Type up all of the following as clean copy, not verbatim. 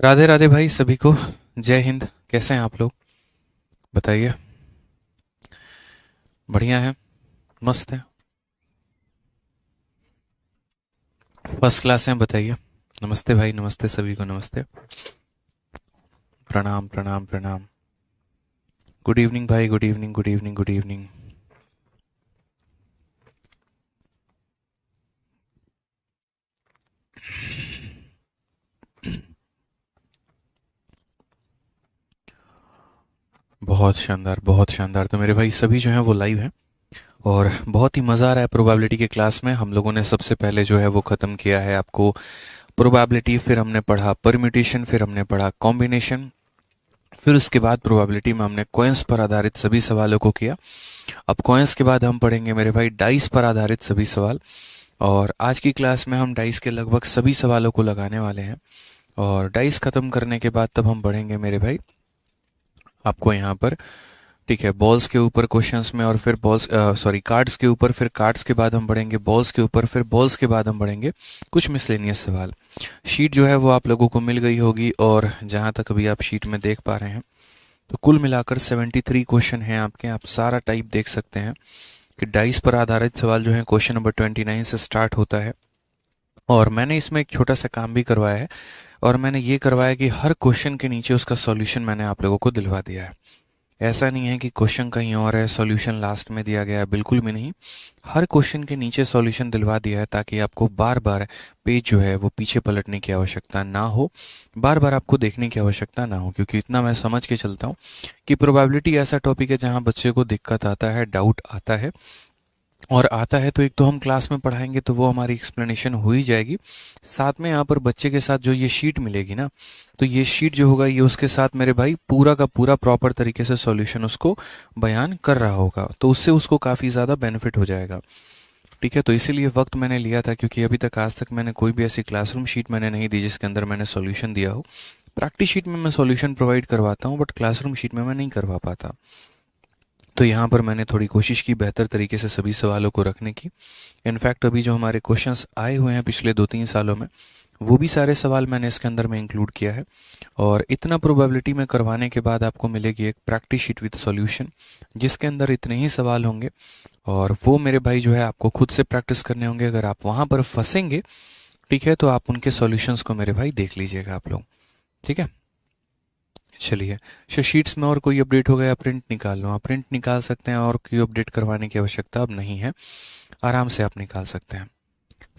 राधे राधे भाई सभी को। जय हिंद। कैसे हैं आप लोग? बताइए। बढ़िया है। मस्त है। फर्स्ट क्लास हैं। बताइए। नमस्ते भाई, नमस्ते सभी को, नमस्ते। प्रणाम प्रणाम प्रणाम। गुड इवनिंग भाई, good evening, good evening, good evening. बहुत शानदार, बहुत शानदार। तो मेरे भाई सभी जो हैं वो लाइव हैं और बहुत ही मज़ा आ रहा है। प्रोबेबिलिटी के क्लास में हम लोगों ने सबसे पहले जो है वो ख़त्म किया है आपको प्रोबेबिलिटी, फिर हमने पढ़ा परम्यूटेशन, फिर हमने पढ़ा कॉम्बिनेशन, फिर उसके बाद प्रोबेबिलिटी में हमने कॉइन्स पर आधारित सभी सवालों को किया। अब कॉइन्स के बाद हम पढ़ेंगे मेरे भाई डाइस पर आधारित सभी सवाल। और आज की क्लास में हम डाइस के लगभग सभी सवालों को लगाने वाले हैं। और डाइस ख़त्म करने के बाद तब हम बढ़ेंगे मेरे भाई आपको यहाँ पर, ठीक है, बॉल्स के ऊपर क्वेश्चंस में, और फिर बॉल्स सॉरी कार्ड्स के ऊपर, फिर कार्ड्स के बाद हम बढ़ेंगे बॉल्स के ऊपर, फिर बॉल्स के बाद हम बढ़ेंगे कुछ मिसलेनियस सवाल। शीट जो है वो आप लोगों को मिल गई होगी, और जहाँ तक अभी आप शीट में देख पा रहे हैं तो कुल मिलाकर 73 क्वेश्चन हैं आपके। आप सारा टाइप देख सकते हैं कि डाइस पर आधारित सवाल जो है क्वेश्चन नंबर 29 से स्टार्ट होता है। और मैंने इसमें एक छोटा सा काम भी करवाया है, और मैंने ये करवाया कि हर क्वेश्चन के नीचे उसका सॉल्यूशन मैंने आप लोगों को दिलवा दिया है। ऐसा नहीं है कि क्वेश्चन कहीं और है, सॉल्यूशन लास्ट में दिया गया है, बिल्कुल भी नहीं। हर क्वेश्चन के नीचे सॉल्यूशन दिलवा दिया है ताकि आपको बार बार पेज जो है वो पीछे पलटने की आवश्यकता ना हो, बार बार आपको देखने की आवश्यकता ना हो। क्योंकि इतना मैं समझ के चलता हूँ कि प्रोबेबिलिटी ऐसा टॉपिक है जहाँ बच्चे को दिक्कत आता है, डाउट आता है, और आता है तो एक तो हम क्लास में पढ़ाएंगे तो वो हमारी एक्सप्लेनेशन हो ही जाएगी। साथ में यहाँ पर बच्चे के साथ जो ये शीट मिलेगी ना, तो ये शीट जो होगा ये उसके साथ मेरे भाई पूरा का पूरा प्रॉपर तरीके से सॉल्यूशन उसको बयान कर रहा होगा, तो उससे उसको काफ़ी ज़्यादा बेनिफिट हो जाएगा। ठीक है, तो इसीलिए वक्त मैंने लिया था, क्योंकि अभी तक आज तक मैंने कोई भी ऐसी क्लासरूम शीट मैंने नहीं दी जिसके अंदर मैंने सॉल्यूशन दिया हो। प्रैक्टिस शीट में मैं सॉल्यूशन प्रोवाइड करवाता हूँ, बट क्लासरूम शीट में मैं नहीं करवा पाता। तो यहाँ पर मैंने थोड़ी कोशिश की बेहतर तरीके से सभी सवालों को रखने की। इनफैक्ट अभी जो हमारे क्वेश्चंस आए हुए हैं पिछले 2-3 सालों में, वो भी सारे सवाल मैंने इसके अंदर में इंक्लूड किया है। और इतना प्रोबेबिलिटी में करवाने के बाद आपको मिलेगी एक प्रैक्टिस शीट विद सॉल्यूशन, जिसके अंदर इतने ही सवाल होंगे, और वो मेरे भाई जो है आपको खुद से प्रैक्टिस करने होंगे। अगर आप वहाँ पर फंसेंगे, ठीक है, तो आप उनके सॉल्यूशंस को मेरे भाई देख लीजिएगा आप लोग। ठीक है, चलिए। शीट्स में और कोई अपडेट हो गया, प्रिंट निकाल लो। आप प्रिंट निकाल सकते हैं, और कोई अपडेट करवाने की आवश्यकता अब नहीं है, आराम से आप निकाल सकते हैं।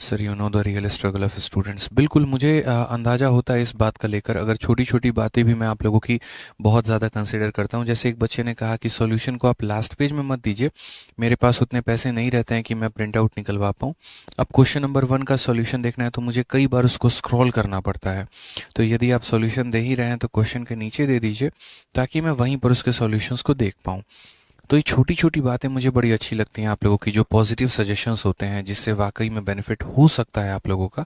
Sir you know the real struggle of students, बिल्कुल मुझे अंदाज़ा होता है इस बात का लेकर। अगर छोटी छोटी बातें भी मैं आप लोगों की बहुत ज़्यादा कंसिडर करता हूँ। जैसे एक बच्चे ने कहा कि सॉल्यूशन को आप लास्ट पेज में मत दीजिए, मेरे पास उतने पैसे नहीं रहते हैं कि मैं प्रिंट आउट निकलवा पाऊँ। अब क्वेश्चन नंबर 1 का सॉल्यूशन देखना है तो मुझे कई बार उसको स्क्रॉल करना पड़ता है। तो यदि आप सॉल्यूशन दे ही रहे हैं तो क्वेश्चन के नीचे दे दीजिए, ताकि मैं वहीं पर उसके सॉल्यूशंस को देख पाऊँ। तो ये छोटी छोटी बातें मुझे बड़ी अच्छी लगती हैं आप लोगों की, जो पॉजिटिव सजेशंस होते हैं जिससे वाकई में बेनिफिट हो सकता है आप लोगों का।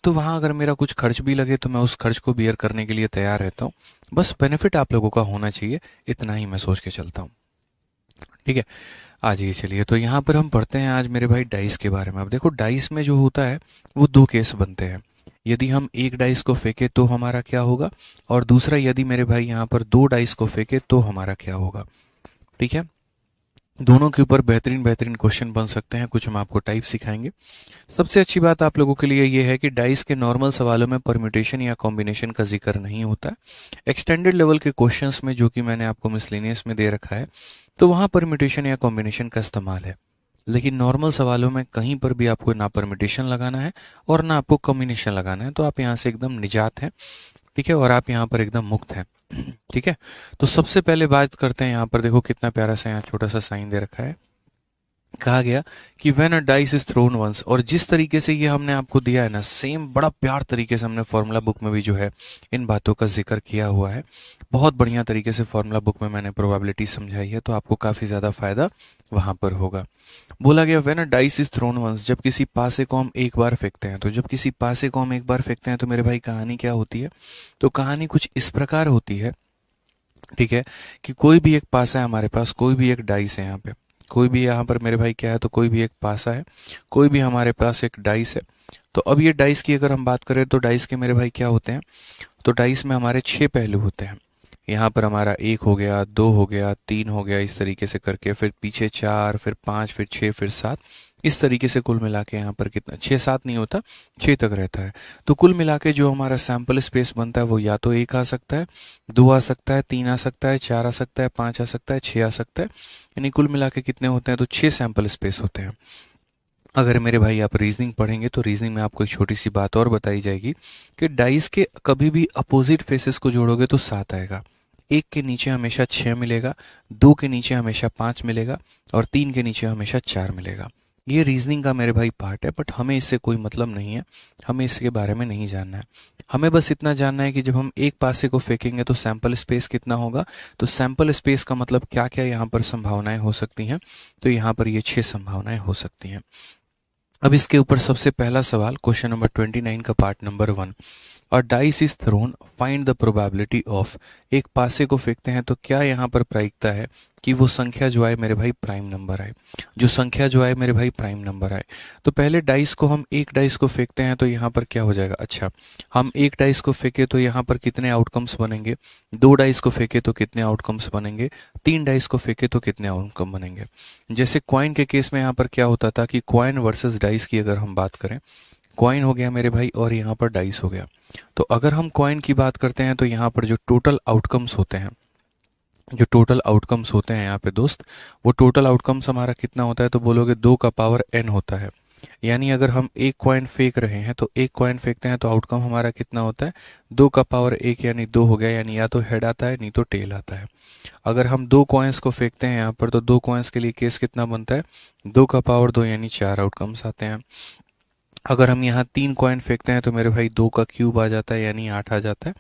तो वहाँ अगर मेरा कुछ खर्च भी लगे तो मैं उस खर्च को बियर करने के लिए तैयार रहता हूँ। बस बेनिफिट आप लोगों का होना चाहिए, इतना ही मैं सोच के चलता हूँ। ठीक है, आ जाइए चलिए। तो यहाँ पर हम पढ़ते हैं आज मेरे भाई डाइस के बारे में। अब देखो, डाइस में जो होता है वो दो केस बनते हैं। यदि हम एक डाइस को फेंके तो हमारा क्या होगा, और दूसरा यदि मेरे भाई यहाँ पर दो डाइस को फेंके तो हमारा क्या होगा। ठीक है, दोनों के ऊपर बेहतरीन बेहतरीन क्वेश्चन बन सकते हैं। कुछ हम आपको टाइप सिखाएंगे। सबसे अच्छी बात आप लोगों के लिए ये है कि डाइस के नॉर्मल सवालों में परम्यूटेशन या कॉम्बिनेशन का जिक्र नहीं होता है। एक्सटेंडेड लेवल के क्वेश्चंस में, जो कि मैंने आपको मिसलेनियस में दे रखा है, तो वहाँ परम्यूटेशन या कॉम्बिनेशन का इस्तेमाल है। लेकिन नॉर्मल सवालों में कहीं पर भी आपको ना परम्यूटेशन लगाना है और ना आपको कॉम्बिनेशन लगाना है, तो आप यहाँ से एकदम निजात हैं। ठीक है, और आप यहाँ पर एकदम मुक्त हैं। ठीक है, तो सबसे पहले बात करते हैं। यहाँ पर देखो कितना प्यारा सा यहाँ छोटा सा साइन दे रखा है। कहा गया कि when a dice is thrown once, और जिस तरीके से ये हमने आपको दिया है ना, सेम बड़ा प्यार तरीके से हमने फॉर्मूला बुक में भी जो है इन बातों का जिक्र किया हुआ है। बहुत बढ़िया तरीके से फॉर्मूला बुक में मैंने प्रोबेबिलिटी समझाई है, तो आपको काफ़ी ज़्यादा फायदा वहाँ पर होगा। बोला गया when a dice is thrown once, जब किसी पासे को हम एक बार फेंकते हैं। तो जब किसी पासे को हम एक बार फेंकते हैं तो मेरे भाई कहानी क्या होती है, तो कहानी कुछ इस प्रकार होती है। ठीक है, कि कोई भी एक पासा है हमारे पास, कोई भी एक डाइस है यहाँ पे, कोई भी यहाँ पर मेरे भाई क्या है, तो कोई भी एक पासा है, कोई भी हमारे पास एक डाइस है। तो अब ये डाइस की अगर हम बात करें तो डाइस के मेरे भाई क्या होते हैं, तो डाइस में हमारे 6 पहलू होते हैं। यहाँ पर हमारा 1 हो गया, 2 हो गया, 3 हो गया, इस तरीके से करके फिर पीछे 4, फिर 5, फिर 6, फिर 7, इस तरीके से कुल मिला के यहाँ पर कितना 6 7 नहीं होता, 6 तक रहता है। तो कुल मिला के जो हमारा सैंपल स्पेस बनता है वो या तो 1 आ सकता है, 2 आ सकता है, 3 आ सकता है, 4 आ सकता है, 5 आ सकता है, 6 आ सकता है। यानी कुल मिला के कितने होते हैं, तो 6 सैंपल स्पेस होते हैं। अगर मेरे भाई आप रीजनिंग पढ़ेंगे तो रीजनिंग में आपको एक छोटी सी बात और बताई जाएगी कि डाइस के कभी भी अपोजिट फेसेस को जोड़ोगे तो 7 आएगा। 1 के नीचे हमेशा 6 मिलेगा, 2 के नीचे हमेशा 5 मिलेगा और 3 के नीचे हमेशा 4 मिलेगा। ये रीजनिंग का मेरे भाई पार्ट है, बट हमें इससे कोई मतलब नहीं है, हमें इसके बारे में नहीं जानना है। हमें बस इतना जानना है कि जब हम एक पासे को फेंकेंगे तो सैंपल स्पेस कितना होगा। तो सैंपल स्पेस का मतलब क्या क्या यहाँ पर संभावनाएं हो सकती हैं, तो यहाँ पर ये 6 संभावनाएं हो सकती हैं। अब इसके ऊपर सबसे पहला सवाल क्वेश्चन नंबर 29 का पार्ट नंबर 1, और dice is throne, find the probability of. एक पासे को फेंकते हैं तो क्या यहाँ पर प्रायिकता है कि वो संख्या जो आए मेरे भाई प्राइम नंबर आए, जो संख्या जो आए मेरे भाई प्राइम नंबर आए। तो पहले डाइस को हम एक डाइस को फेंकते हैं तो यहाँ पर क्या हो जाएगा, अच्छा हम एक डाइस को फेंके तो यहाँ पर कितने आउटकम्स बनेंगे, 2 डाइस को फेंके तो कितने आउटकम्स बनेंगे, 3 डाइस को फेंके तो कितने आउटकम बनेंगे। जैसे क्वाइन के केस में यहाँ पर क्या होता था कि क्वाइन वर्सेस डाइस की अगर हम बात करें, क्वाइन हो गया मेरे भाई और यहाँ पर डाइस हो गया। तो अगर हम क्वाइन की बात करते हैं तो यहाँ पर जो टोटल आउटकम्स होते हैं, जो टोटल आउटकम्स होते हैं यहाँ पे दोस्त, वो टोटल आउटकम्स हमारा कितना होता है, तो बोलोगे 2 का पावर n होता है। यानी अगर हम एक कॉइन फेंक रहे हैं तो एक कॉइन फेंकते हैं तो आउटकम हमारा कितना होता है, 2 का पावर 1 यानी 2 हो गया, यानी या तो हेड आता है नहीं तो टेल आता है। अगर हम 2 कॉइन्स को फेंकते हैं यहाँ पर तो 2 कॉइन्स के लिए केस कितना बनता है, 2 का पावर 2 यानी 4 आउटकम्स आते हैं। अगर हम यहाँ 3 कॉइन फेंकते हैं तो मेरे भाई 2 का क्यूब आ जाता है यानी 8 आ जाता है।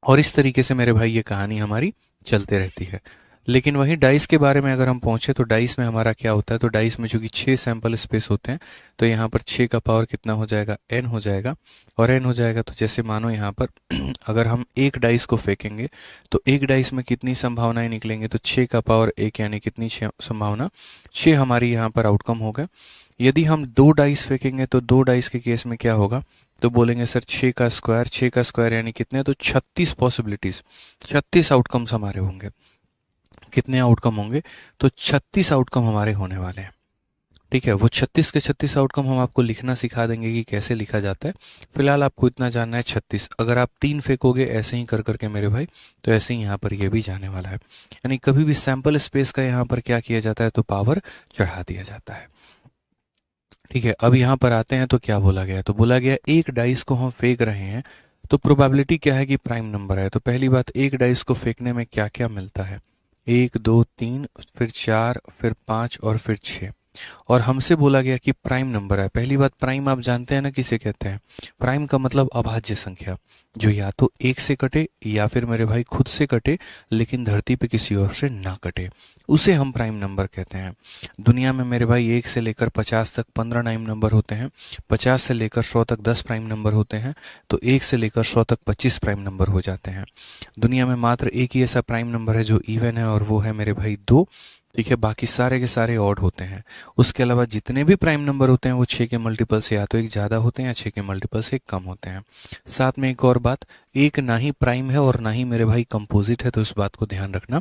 और इस तरीके से मेरे भाई ये कहानी हमारी चलते रहती है। लेकिन वहीं डाइस के बारे में अगर हम पहुंचे तो डाइस में हमारा क्या होता है, तो डाइस में चूंकि 6 सैंपल स्पेस होते हैं तो यहाँ पर 6 का पावर कितना हो जाएगा, n हो जाएगा। और n हो जाएगा तो जैसे मानो यहाँ पर अगर हम एक डाइस को फेंकेंगे तो एक डाइस में कितनी संभावनाएं निकलेंगे, तो 6 का पावर 1 यानी कितनी संभावना, 6 हमारी यहाँ पर आउटकम होगा। यदि हम 2 डाइस फेंकेंगे तो 2 डाइस के केस में क्या होगा, तो बोलेंगे सर 6 का स्क्वायर, 6 का स्क्वायर यानी कितने, तो 36 पॉसिबिलिटीज, 36 आउटकम्स हमारे होंगे। कितने आउटकम होंगे, तो 36 आउटकम हमारे होने वाले हैं। ठीक है, वो 36 के 36 आउटकम हम आपको लिखना सिखा देंगे कि कैसे लिखा जाता है। फिलहाल आपको इतना जानना है 36। अगर आप 3 फेंकोगे ऐसे ही कर करके मेरे भाई, तो ऐसे ही यहाँ पर ये भी जाने वाला है। यानी कभी भी सैंपल स्पेस का यहाँ पर क्या किया जाता है, तो पावर चढ़ा दिया जाता है। ठीक है, अब यहाँ पर आते हैं तो क्या बोला गया, तो बोला गया एक डाइस को हम फेंक रहे हैं तो प्रोबेबिलिटी क्या है कि प्राइम नंबर है। तो पहली बात, एक डाइस को फेंकने में क्या क्या मिलता है, 1 2 3 फिर 4 फिर 5 और फिर 6। और हमसे बोला गया कि प्राइम नंबर है। पहली बात, प्राइम आप जानते हैं ना किसे कहते हैं, प्राइम का मतलब अभाज्य संख्या, जो या तो 1 से कटे या फिर मेरे भाई खुद से कटे लेकिन धरती पे किसी और से ना कटे, उसे हम प्राइम नंबर कहते हैं। दुनिया में मेरे भाई 1 से लेकर 50 तक 15 प्राइम नंबर होते हैं, 50 से लेकर 100 तक 10 प्राइम नंबर होते हैं, तो 1 से लेकर 100 तक 25 प्राइम नंबर हो जाते हैं। दुनिया में मात्र एक ही ऐसा प्राइम नंबर है जो इवन है और वो है मेरे भाई 2। ठीक है, बाकी सारे के सारे ऑड होते हैं। उसके अलावा जितने भी प्राइम नंबर होते हैं वो 6 के मल्टीपल से या तो एक ज़्यादा होते हैं या 6 के मल्टीपल से एक कम होते हैं। साथ में एक और बात, एक ना ही प्राइम है और ना ही मेरे भाई कंपोजिट है, तो इस बात को ध्यान रखना,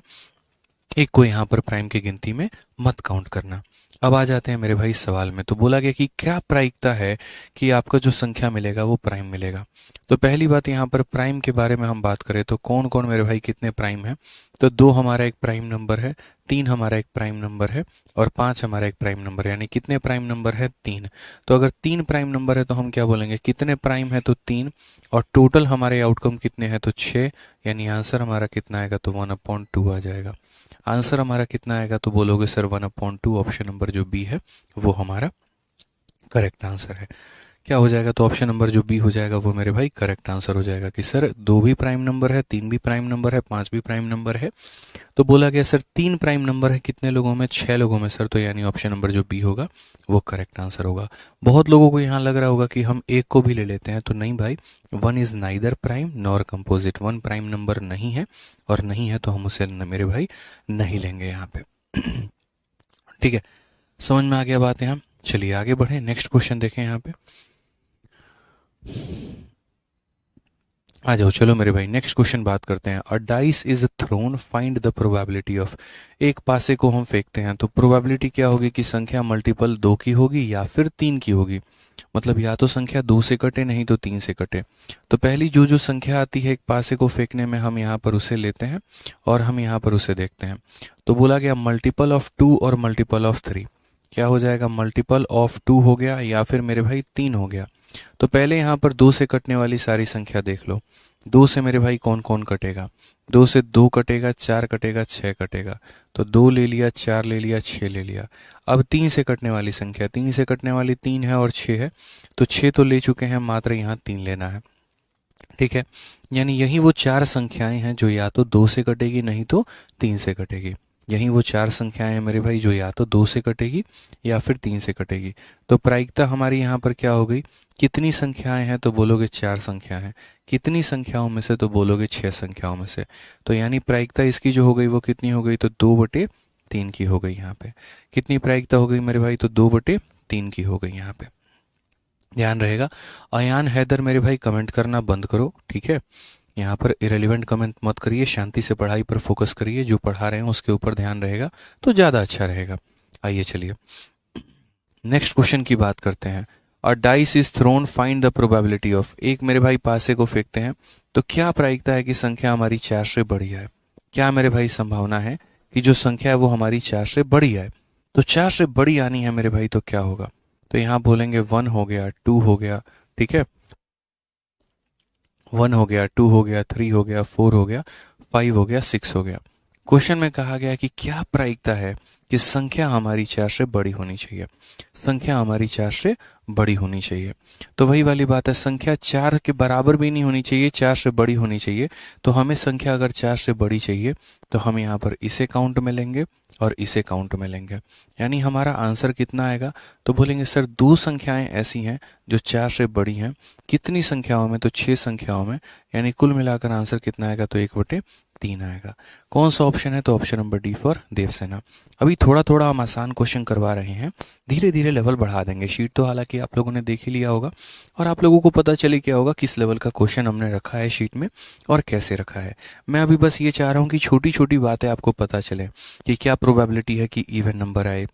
एक को यहाँ पर प्राइम की गिनती में मत काउंट करना। अब आ जाते हैं मेरे भाई सवाल में। तो बोला गया कि क्या प्रायिकता है कि आपका जो संख्या मिलेगा वो प्राइम मिलेगा। तो पहली बात, यहाँ पर प्राइम के बारे में हम बात करें तो कौन कौन मेरे भाई कितने प्राइम है, तो 2 हमारा एक प्राइम नंबर है, 3 हमारा एक प्राइम नंबर है और 5 हमारा एक प्राइम नंबर है। यानी कितने प्राइम नंबर है, 3। तो अगर 3 प्राइम नंबर है तो हम क्या बोलेंगे, कितने प्राइम है, तो 3। और टोटल हमारे आउटकम कितने हैं, तो 6। यानी आंसर हमारा कितना आएगा, तो 1/2 आ जाएगा। आंसर हमारा कितना आएगा, तो बोलोगे सर 1/2, ऑप्शन नंबर जो बी है वो हमारा करेक्ट आंसर है। क्या हो जाएगा, तो ऑप्शन नंबर जो बी हो जाएगा वो मेरे भाई करेक्ट आंसर हो जाएगा कि सर 2 भी प्राइम नंबर है, 3 भी प्राइम नंबर है, 5 भी प्राइम नंबर है। तो बोला गया सर 3 प्राइम नंबर है कितने लोगों में, 6 लोगों में सर, तो यानी ऑप्शन नंबर जो बी होगा वो करेक्ट आंसर होगा। बहुत लोगों को यहाँ लग रहा होगा कि हम एक को भी ले लेते हैं, तो नहीं भाई, 1 is neither prime nor composite. 1 prime number नहीं है और नहीं है तो हम उसे मेरे भाई नहीं लेंगे यहाँ पे। ठीक है, समझ में आ गया बात यहाँ। चलिए आगे बढ़े, नेक्स्ट क्वेश्चन देखें यहाँ पे। आ जाओ, चलो मेरे भाई नेक्स्ट क्वेश्चन बात करते हैं। अ dice is throne, find the probability of. एक पासे को हम फेंकते हैं तो प्रोबेबिलिटी क्या होगी कि संख्या मल्टीपल 2 की होगी या फिर 3 की होगी। मतलब या तो संख्या 2 से कटे, नहीं तो 3 से कटे। तो पहली जो जो संख्या आती है एक पासे को फेंकने में, हम यहाँ पर उसे लेते हैं और हम यहाँ पर उसे देखते हैं। तो बोला गया मल्टीपल ऑफ 2 और मल्टीपल ऑफ 3। क्या हो जाएगा, मल्टीपल ऑफ 2 हो गया या फिर मेरे भाई 3 हो गया। तो पहले यहाँ पर 2 से कटने वाली सारी संख्या देख लो। 2 से मेरे भाई कौन कौन कटेगा, 2 से 2 कटेगा, 4 कटेगा, 6 कटेगा। तो 2 ले लिया, 4 ले लिया, 6 ले लिया। अब 3 से कटने वाली संख्या, 3 से कटने वाली 3 है और 6 है। तो 6 तो ले चुके हैं, मात्र यहाँ 3 लेना है। ठीक है, यानी यही वो 4 संख्याएं हैं जो या तो 2 से कटेगी, नहीं तो 3 से कटेगी। यही वो 4 संख्याएं हैं मेरे भाई जो या तो 2 से कटेगी या फिर 3 से कटेगी। तो प्रायिकता हमारी यहाँ पर क्या हो गई, कितनी संख्याएं हैं तो बोलोगे 4 संख्या हैं, कितनी संख्याओं में से तो बोलोगे 6 संख्याओं में से। तो यानी प्रायिकता इसकी जो हो गई वो कितनी हो गई, तो 2/3 की हो गई। यहाँ पे कितनी प्रायिकता हो गई मेरे भाई, तो 2/3 की हो गई यहाँ पे। ध्यान रहेगा। अयान हैदर मेरे भाई कमेंट करना बंद करो, ठीक है। यहाँ पर इरेलीवेंट कमेंट मत करिए, शांति से पढ़ाई पर फोकस करिए, जो पढ़ा रहे हैं उसके ऊपर ध्यान रहेगा तो ज़्यादा अच्छा रहेगा। आइए चलिए नेक्स्ट क्वेश्चन की बात करते हैं। अ dice is throne, find the probability of. एक मेरे भाई पासे को फेंकते हैं तो क्या प्रायिकता है कि संख्या हमारी 4 से बड़ी है। क्या मेरे भाई संभावना है कि जो संख्या है वो हमारी 4 से बड़ी है। तो 4 से बड़ी आनी है मेरे भाई, तो क्या होगा, तो यहाँ बोलेंगे 1 हो गया, 2 हो गया, ठीक है, 1 हो गया, 2 हो गया, 3 हो गया, 4 हो गया, 5 हो गया, 6 हो गया। क्वेश्चन में कहा गया कि क्या प्रायिकता है कि संख्या हमारी 4 से बड़ी होनी चाहिए। संख्या हमारी 4 से बड़ी होनी चाहिए। तो वही वाली बात है, संख्या 4 के बराबर भी नहीं होनी चाहिए, 4 से बड़ी होनी चाहिए। तो हमें संख्या अगर 4 से बड़ी चाहिए तो हम यहाँ पर इसे काउंट में लेंगे और इसे काउंट में लेंगे। यानी हमारा आंसर कितना आएगा, तो बोलेंगे सर 2 संख्याएं ऐसी हैं जो 4 से बड़ी हैं। कितनी संख्याओं में, तो 6 संख्याओं में। यानी कुल मिलाकर आंसर कितना आएगा, तो 1/3 आएगा। कौन सा ऑप्शन है, तो option number D for Devsena. अभी थोड़ा थोड़ा हम आसान क्वेश्चन करवा रहे हैं, धीरे धीरे लेवल बढ़ा देंगे। शीट तो हालांकि आप लोगों ने देख ही लिया होगा और आप लोगों को पता चले क्या होगा किस लेवल का क्वेश्चन हमने रखा है शीट में और कैसे रखा है। मैं अभी बस ये चाह रहा हूँ कि छोटी छोटी बातें आपको पता चले कि क्या प्रोबेबिलिटी है कि इवन नंबर आए,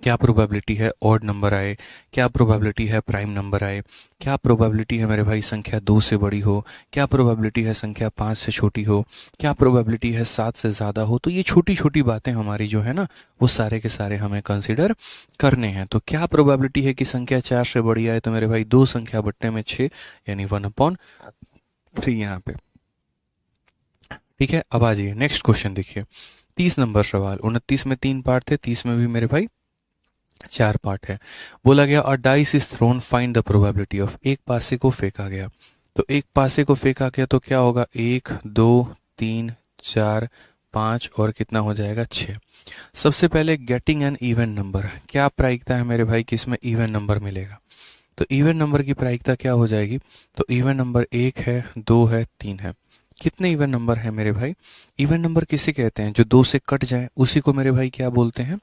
क्या प्रोबेबिलिटी है ऑड नंबर आए, क्या प्रोबेबिलिटी है प्राइम नंबर आए, क्या प्रोबेबिलिटी है मेरे भाई संख्या 2 से बड़ी हो, क्या प्रोबेबिलिटी है संख्या 5 से छोटी हो, क्या प्रोबेबिलिटी है 7 से ज़्यादा हो। तो ये छोटी छोटी बातें हमारी जो है ना वो सारे के सारे हमें कंसिडर करने हैं। तो क्या प्रोबेबिलिटी है कि संख्या 4 से बड़ी आए, तो मेरे भाई 2 संख्या बट्टे में 6 यानी 1/3 यहाँ पे। ठीक है, अब आ जाइए नेक्स्ट क्वेश्चन देखिए। 30 नंबर सवाल, 29 में 3 पार्ट थे, 30 में भी मेरे भाई 4 पार्ट है। बोला गया अ dice is throne, find the probability of. एक पासे को फेंका गया, तो एक पासे को फेंका गया तो क्या होगा, 1 2 3 4 5 और कितना हो जाएगा 6। सबसे पहले गेटिंग एन इवन नंबर, क्या प्रायिकता है मेरे भाई कि इसमें इवन नंबर मिलेगा। तो इवन नंबर की प्रायिकता क्या हो जाएगी, तो इवन नंबर 1 है, 2 है, 3 है। कितने इवन नंबर है मेरे भाई, इवन नंबर किसे कहते हैं, जो 2 से कट जाए उसी को मेरे भाई क्या बोलते हैं,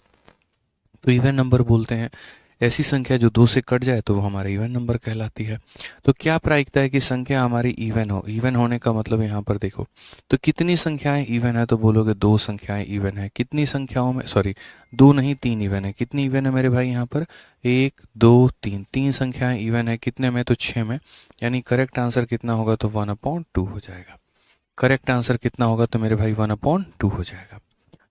तो इवन नंबर बोलते हैं। ऐसी संख्या जो 2 से कट जाए तो वो हमारा इवन नंबर कहलाती है। तो क्या प्रायिकता है कि संख्या हमारी इवन हो। इवन होने का मतलब यहाँ पर देखो, तो कितनी संख्याएं इवन है, तो बोलोगे 2 संख्याएं इवन है। कितनी संख्याओं में, सॉरी 2 नहीं 3 इवन है। कितनी इवन है मेरे भाई यहाँ पर, 1 2 3, 3 संख्याएं इवन है। कितने में, तो 6 में। यानी करेक्ट आंसर कितना होगा, तो 1/2 हो जाएगा। करेक्ट आंसर कितना होगा, तो मेरे भाई 1/2 हो जाएगा।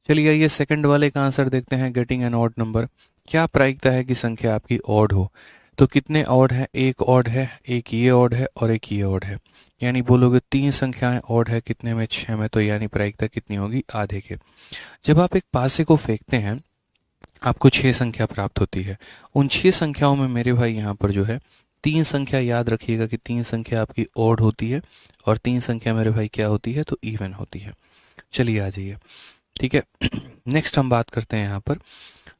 चलिए ये सेकंड वाले का आंसर देखते हैं, गेटिंग एन ऑड नंबर। क्या प्रायिकता है कि संख्या आपकी ऑड हो, तो कितने ऑड है, एक ऑड है, एक ये ऑड है और एक ये ऑड है। यानी बोलोगे 3 संख्याएं ऑड है, कितने में, 6 में। तो यानी प्रायिकता कितनी होगी, आधे के। जब आप एक पासे को फेंकते हैं आपको 6 संख्या प्राप्त होती है। उन 6 संख्याओं में मेरे भाई यहाँ पर जो है 3 संख्या, याद रखिएगा कि 3 संख्या आपकी ऑड होती है और 3 संख्या मेरे भाई क्या होती है, तो इवन होती है। चलिए आ जाइए, ठीक है। नेक्स्ट हम बात करते हैं यहाँ पर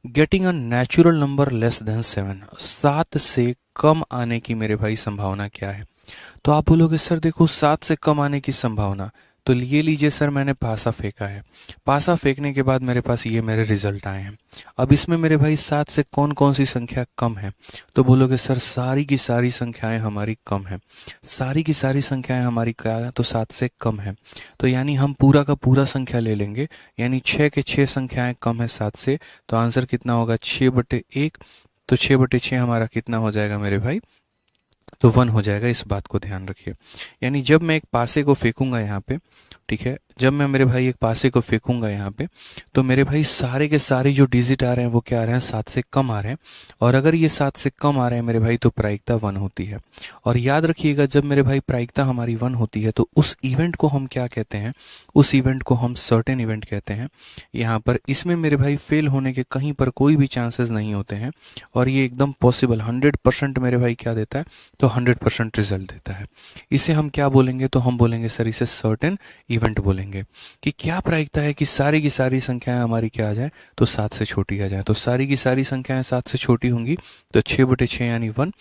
getting a natural number less than 7। 7 से कम आने की मेरे भाई संभावना क्या है। तो आप बोलोगे सर देखो 7 से कम आने की संभावना, तो ये लीजिए सर, मैंने पासा फेंका है। पासा फेंकने के बाद मेरे पास ये मेरे रिजल्ट आए हैं। अब इसमें मेरे भाई 7 से कौन कौन सी संख्या कम है? तो बोलोगे सर सारी की सारी संख्याएं हमारी कम है। सारी की सारी संख्याएं हमारी क्या है? तो 7 से कम है। तो यानी हम पूरा का पूरा संख्या ले लेंगे, यानी 6 के 6 संख्याएं कम है 7 से। तो आंसर कितना होगा? 6/1। तो 6/6 हमारा कितना हो जाएगा मेरे भाई? तो 1 हो जाएगा। इस बात को ध्यान रखिए। यानी जब मैं एक पासे को फेंकूंगा यहाँ पे, ठीक है, जब मैं मेरे भाई एक पासे को फेंकूंगा यहाँ पे, तो मेरे भाई सारे के सारे जो डिजिट आ रहे हैं वो क्या आ रहे हैं? 7 से कम आ रहे हैं। और अगर ये 7 से कम आ रहे हैं मेरे भाई, तो प्रायिकता 1 होती है। और याद रखिएगा, जब मेरे भाई प्रायिकता हमारी 1 होती है तो उस इवेंट को हम क्या कहते हैं? उस इवेंट को हम सर्टेन इवेंट कहते हैं। यहाँ पर इसमें मेरे भाई फेल होने के कहीं पर कोई भी चांसेस नहीं होते हैं, और ये एकदम पॉसिबल 100% मेरे भाई क्या देता है? तो 100% रिजल्ट देता है। इसे हम क्या बोलेंगे? तो हम बोलेंगे सर इसे सर्टेन इवेंट बोलेंगे। कि क्या प्रायिकता है कि सारी की सारी संख्याएं हमारी क्या आ जाए? तो 7 से छोटी आ जाए। तो सारी की सारी संख्याएं 7 से छोटी होंगी, तो 6/6 यानी 1।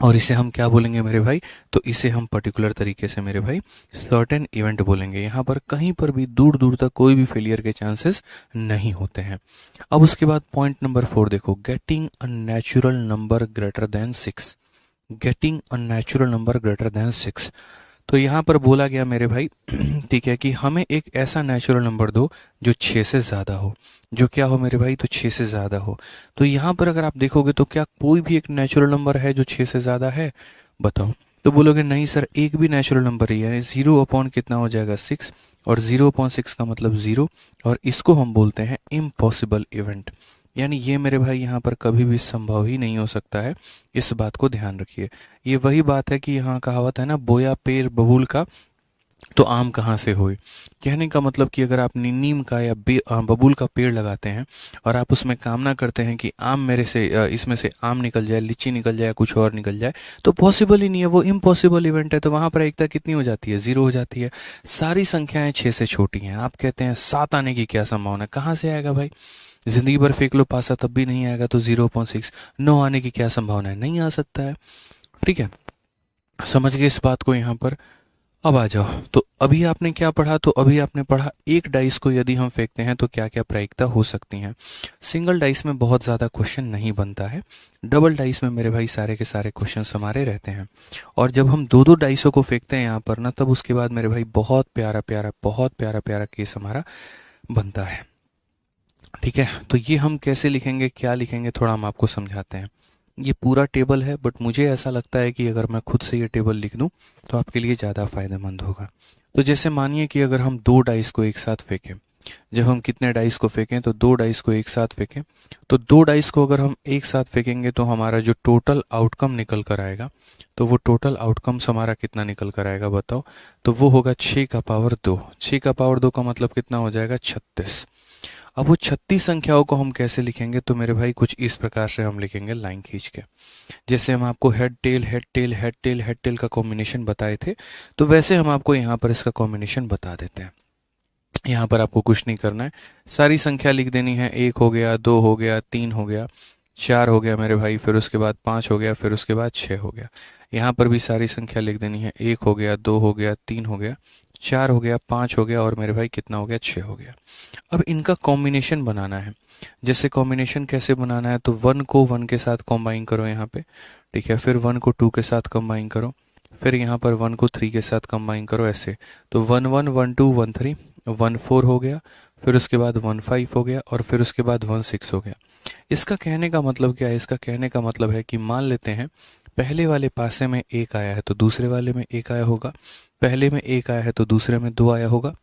और इसे हम क्या बोलेंगे मेरे भाई? तो इसे हम पर्टिकुलर तरीके से मेरे भाई सर्टेन इवेंट बोलेंगे। यहाँ पर कहीं पर भी दूर दूर तक कोई भी फेलियर के चांसेस नहीं होते हैं। अब उसके बाद पॉइंट नंबर 4 देखो, getting a natural number greater than 6। Getting a natural number greater than 6। तो यहाँ पर बोला गया मेरे भाई ठीक है, कि हमें एक ऐसा नेचुरल नंबर दो जो 6 से ज़्यादा हो। जो क्या हो मेरे भाई? तो 6 से ज़्यादा हो। तो यहाँ पर अगर आप देखोगे तो क्या कोई भी एक नेचुरल नंबर है जो 6 से ज़्यादा है? बताओ। तो बोलोगे नहीं सर, एक भी नेचुरल नंबर ही है। 0 अपॉन कितना हो जाएगा? 6। और 0/6 का मतलब 0। और इसको हम बोलते हैं इम्पॉसिबल इवेंट। यानी ये मेरे भाई यहाँ पर कभी भी संभव ही नहीं हो सकता है। इस बात को ध्यान रखिए। ये वही बात है कि यहाँ कहावत है ना, बोया पेड़ बबूल का तो आम कहाँ से होए। कहने का मतलब कि अगर आप नीम का या बबूल का पेड़ लगाते हैं और आप उसमें कामना करते हैं कि आम मेरे से इसमें से आम निकल जाए, लीची निकल जाए, कुछ और निकल जाए, तो पॉसिबल ही नहीं है, वो इम्पॉसिबल इवेंट है। तो वहाँ पर एकता कितनी हो जाती है? 0 हो जाती है। सारी संख्याएं 6 से छोटी हैं। आप कहते हैं 7 आने की क्या संभावना है? कहाँ से आएगा भाई? जिंदगी भर फेंक लो पासा तब भी नहीं आएगा। तो 0/6। 9 आने की क्या संभावना है? नहीं आ सकता है। ठीक है, समझ गए इस बात को यहाँ पर। अब आ जाओ, तो अभी आपने क्या पढ़ा? तो अभी आपने पढ़ा एक डाइस को यदि हम फेंकते हैं तो क्या क्या प्रायिकता हो सकती हैं। सिंगल डाइस में बहुत ज़्यादा क्वेश्चन नहीं बनता है। डबल डाइस में मेरे भाई सारे के सारे क्वेश्चन हमारे रहते हैं। और जब हम दो दो डाइसों को फेंकते हैं यहाँ पर ना, तब उसके बाद मेरे भाई बहुत प्यारा प्यारा बहुत प्यारा प्यारा केस हमारा बनता है। ठीक है, तो ये हम कैसे लिखेंगे, क्या लिखेंगे, थोड़ा हम आपको समझाते हैं। ये पूरा टेबल है, बट मुझे ऐसा लगता है कि अगर मैं खुद से ये टेबल लिख दूं तो आपके लिए ज़्यादा फायदेमंद होगा। तो जैसे मानिए कि अगर हम 2 डाइस को एक साथ फेंकें, जब हम कितने डाइस को फेंकें? तो 2 डाइस को एक साथ फेंकें। तो 2 डाइस को अगर हम एक साथ फेंकेंगे तो हमारा जो टोटल आउटकम निकल कर आएगा, तो वो टोटल आउटकम्स हमारा कितना निकल कर आएगा बताओ? तो वो होगा 6 का पावर 2। 6 का पावर 2 का मतलब कितना हो जाएगा? 36। अब वो 36 संख्याओं को हम कैसे लिखेंगे? तो मेरे भाई कुछ इस प्रकार से हम लिखेंगे लाइन खींच के। जैसे हम आपको head tail head tail head tail head tail का कॉम्बिनेशन बताए थे, तो वैसे हम आपको यहाँ पर इसका कॉम्बिनेशन बता देते हैं। यहाँ पर आपको कुछ नहीं करना है, सारी संख्या लिख देनी है। 1 हो गया, 2 हो गया, 3 हो गया, 4 हो गया मेरे भाई, फिर उसके बाद 5 हो गया, फिर उसके बाद 6 हो गया। यहाँ पर भी सारी संख्या लिख देनी है। 1 हो गया, 2 हो गया, 3 हो गया, 4 हो गया, 5 हो गया, और मेरे भाई कितना हो गया? 6 हो गया। अब इनका कॉम्बिनेशन बनाना है। जैसे कॉम्बिनेशन कैसे बनाना है? तो 1 को 1 के साथ कॉम्बाइन करो यहाँ पे, ठीक है, फिर 1 को 2 के साथ कॉम्बाइन करो, फिर यहाँ पर 1 को 3 के साथ कॉम्बाइन करो, ऐसे। तो 1 1 1 2 1 3 1 4 हो गया, फिर उसके बाद 1 5 हो गया, और फिर उसके बाद 1 6 हो गया। इसका कहने का मतलब क्या है? इसका कहने का मतलब है कि मान लेते हैं पहले वाले पासे में 1 आया है तो दूसरे वाले में 1 आया होगा, पहले में 1 आया है तो दूसरे में 2 आया होगा,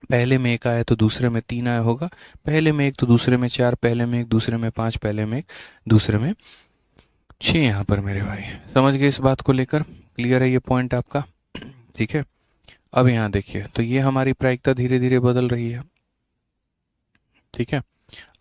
पहले में 1 आया तो दूसरे में 3 आया होगा, पहले में 1 तो दूसरे में 4, पहले में 1 दूसरे में 5, पहले में 1 दूसरे में 6। यहाँ पर मेरे भाई समझ गए इस बात को लेकर? क्लियर है ये पॉइंट आपका? ठीक है, अब यहाँ देखिए, तो ये हमारी प्रायिकता धीरे धीरे बदल रही है। ठीक है,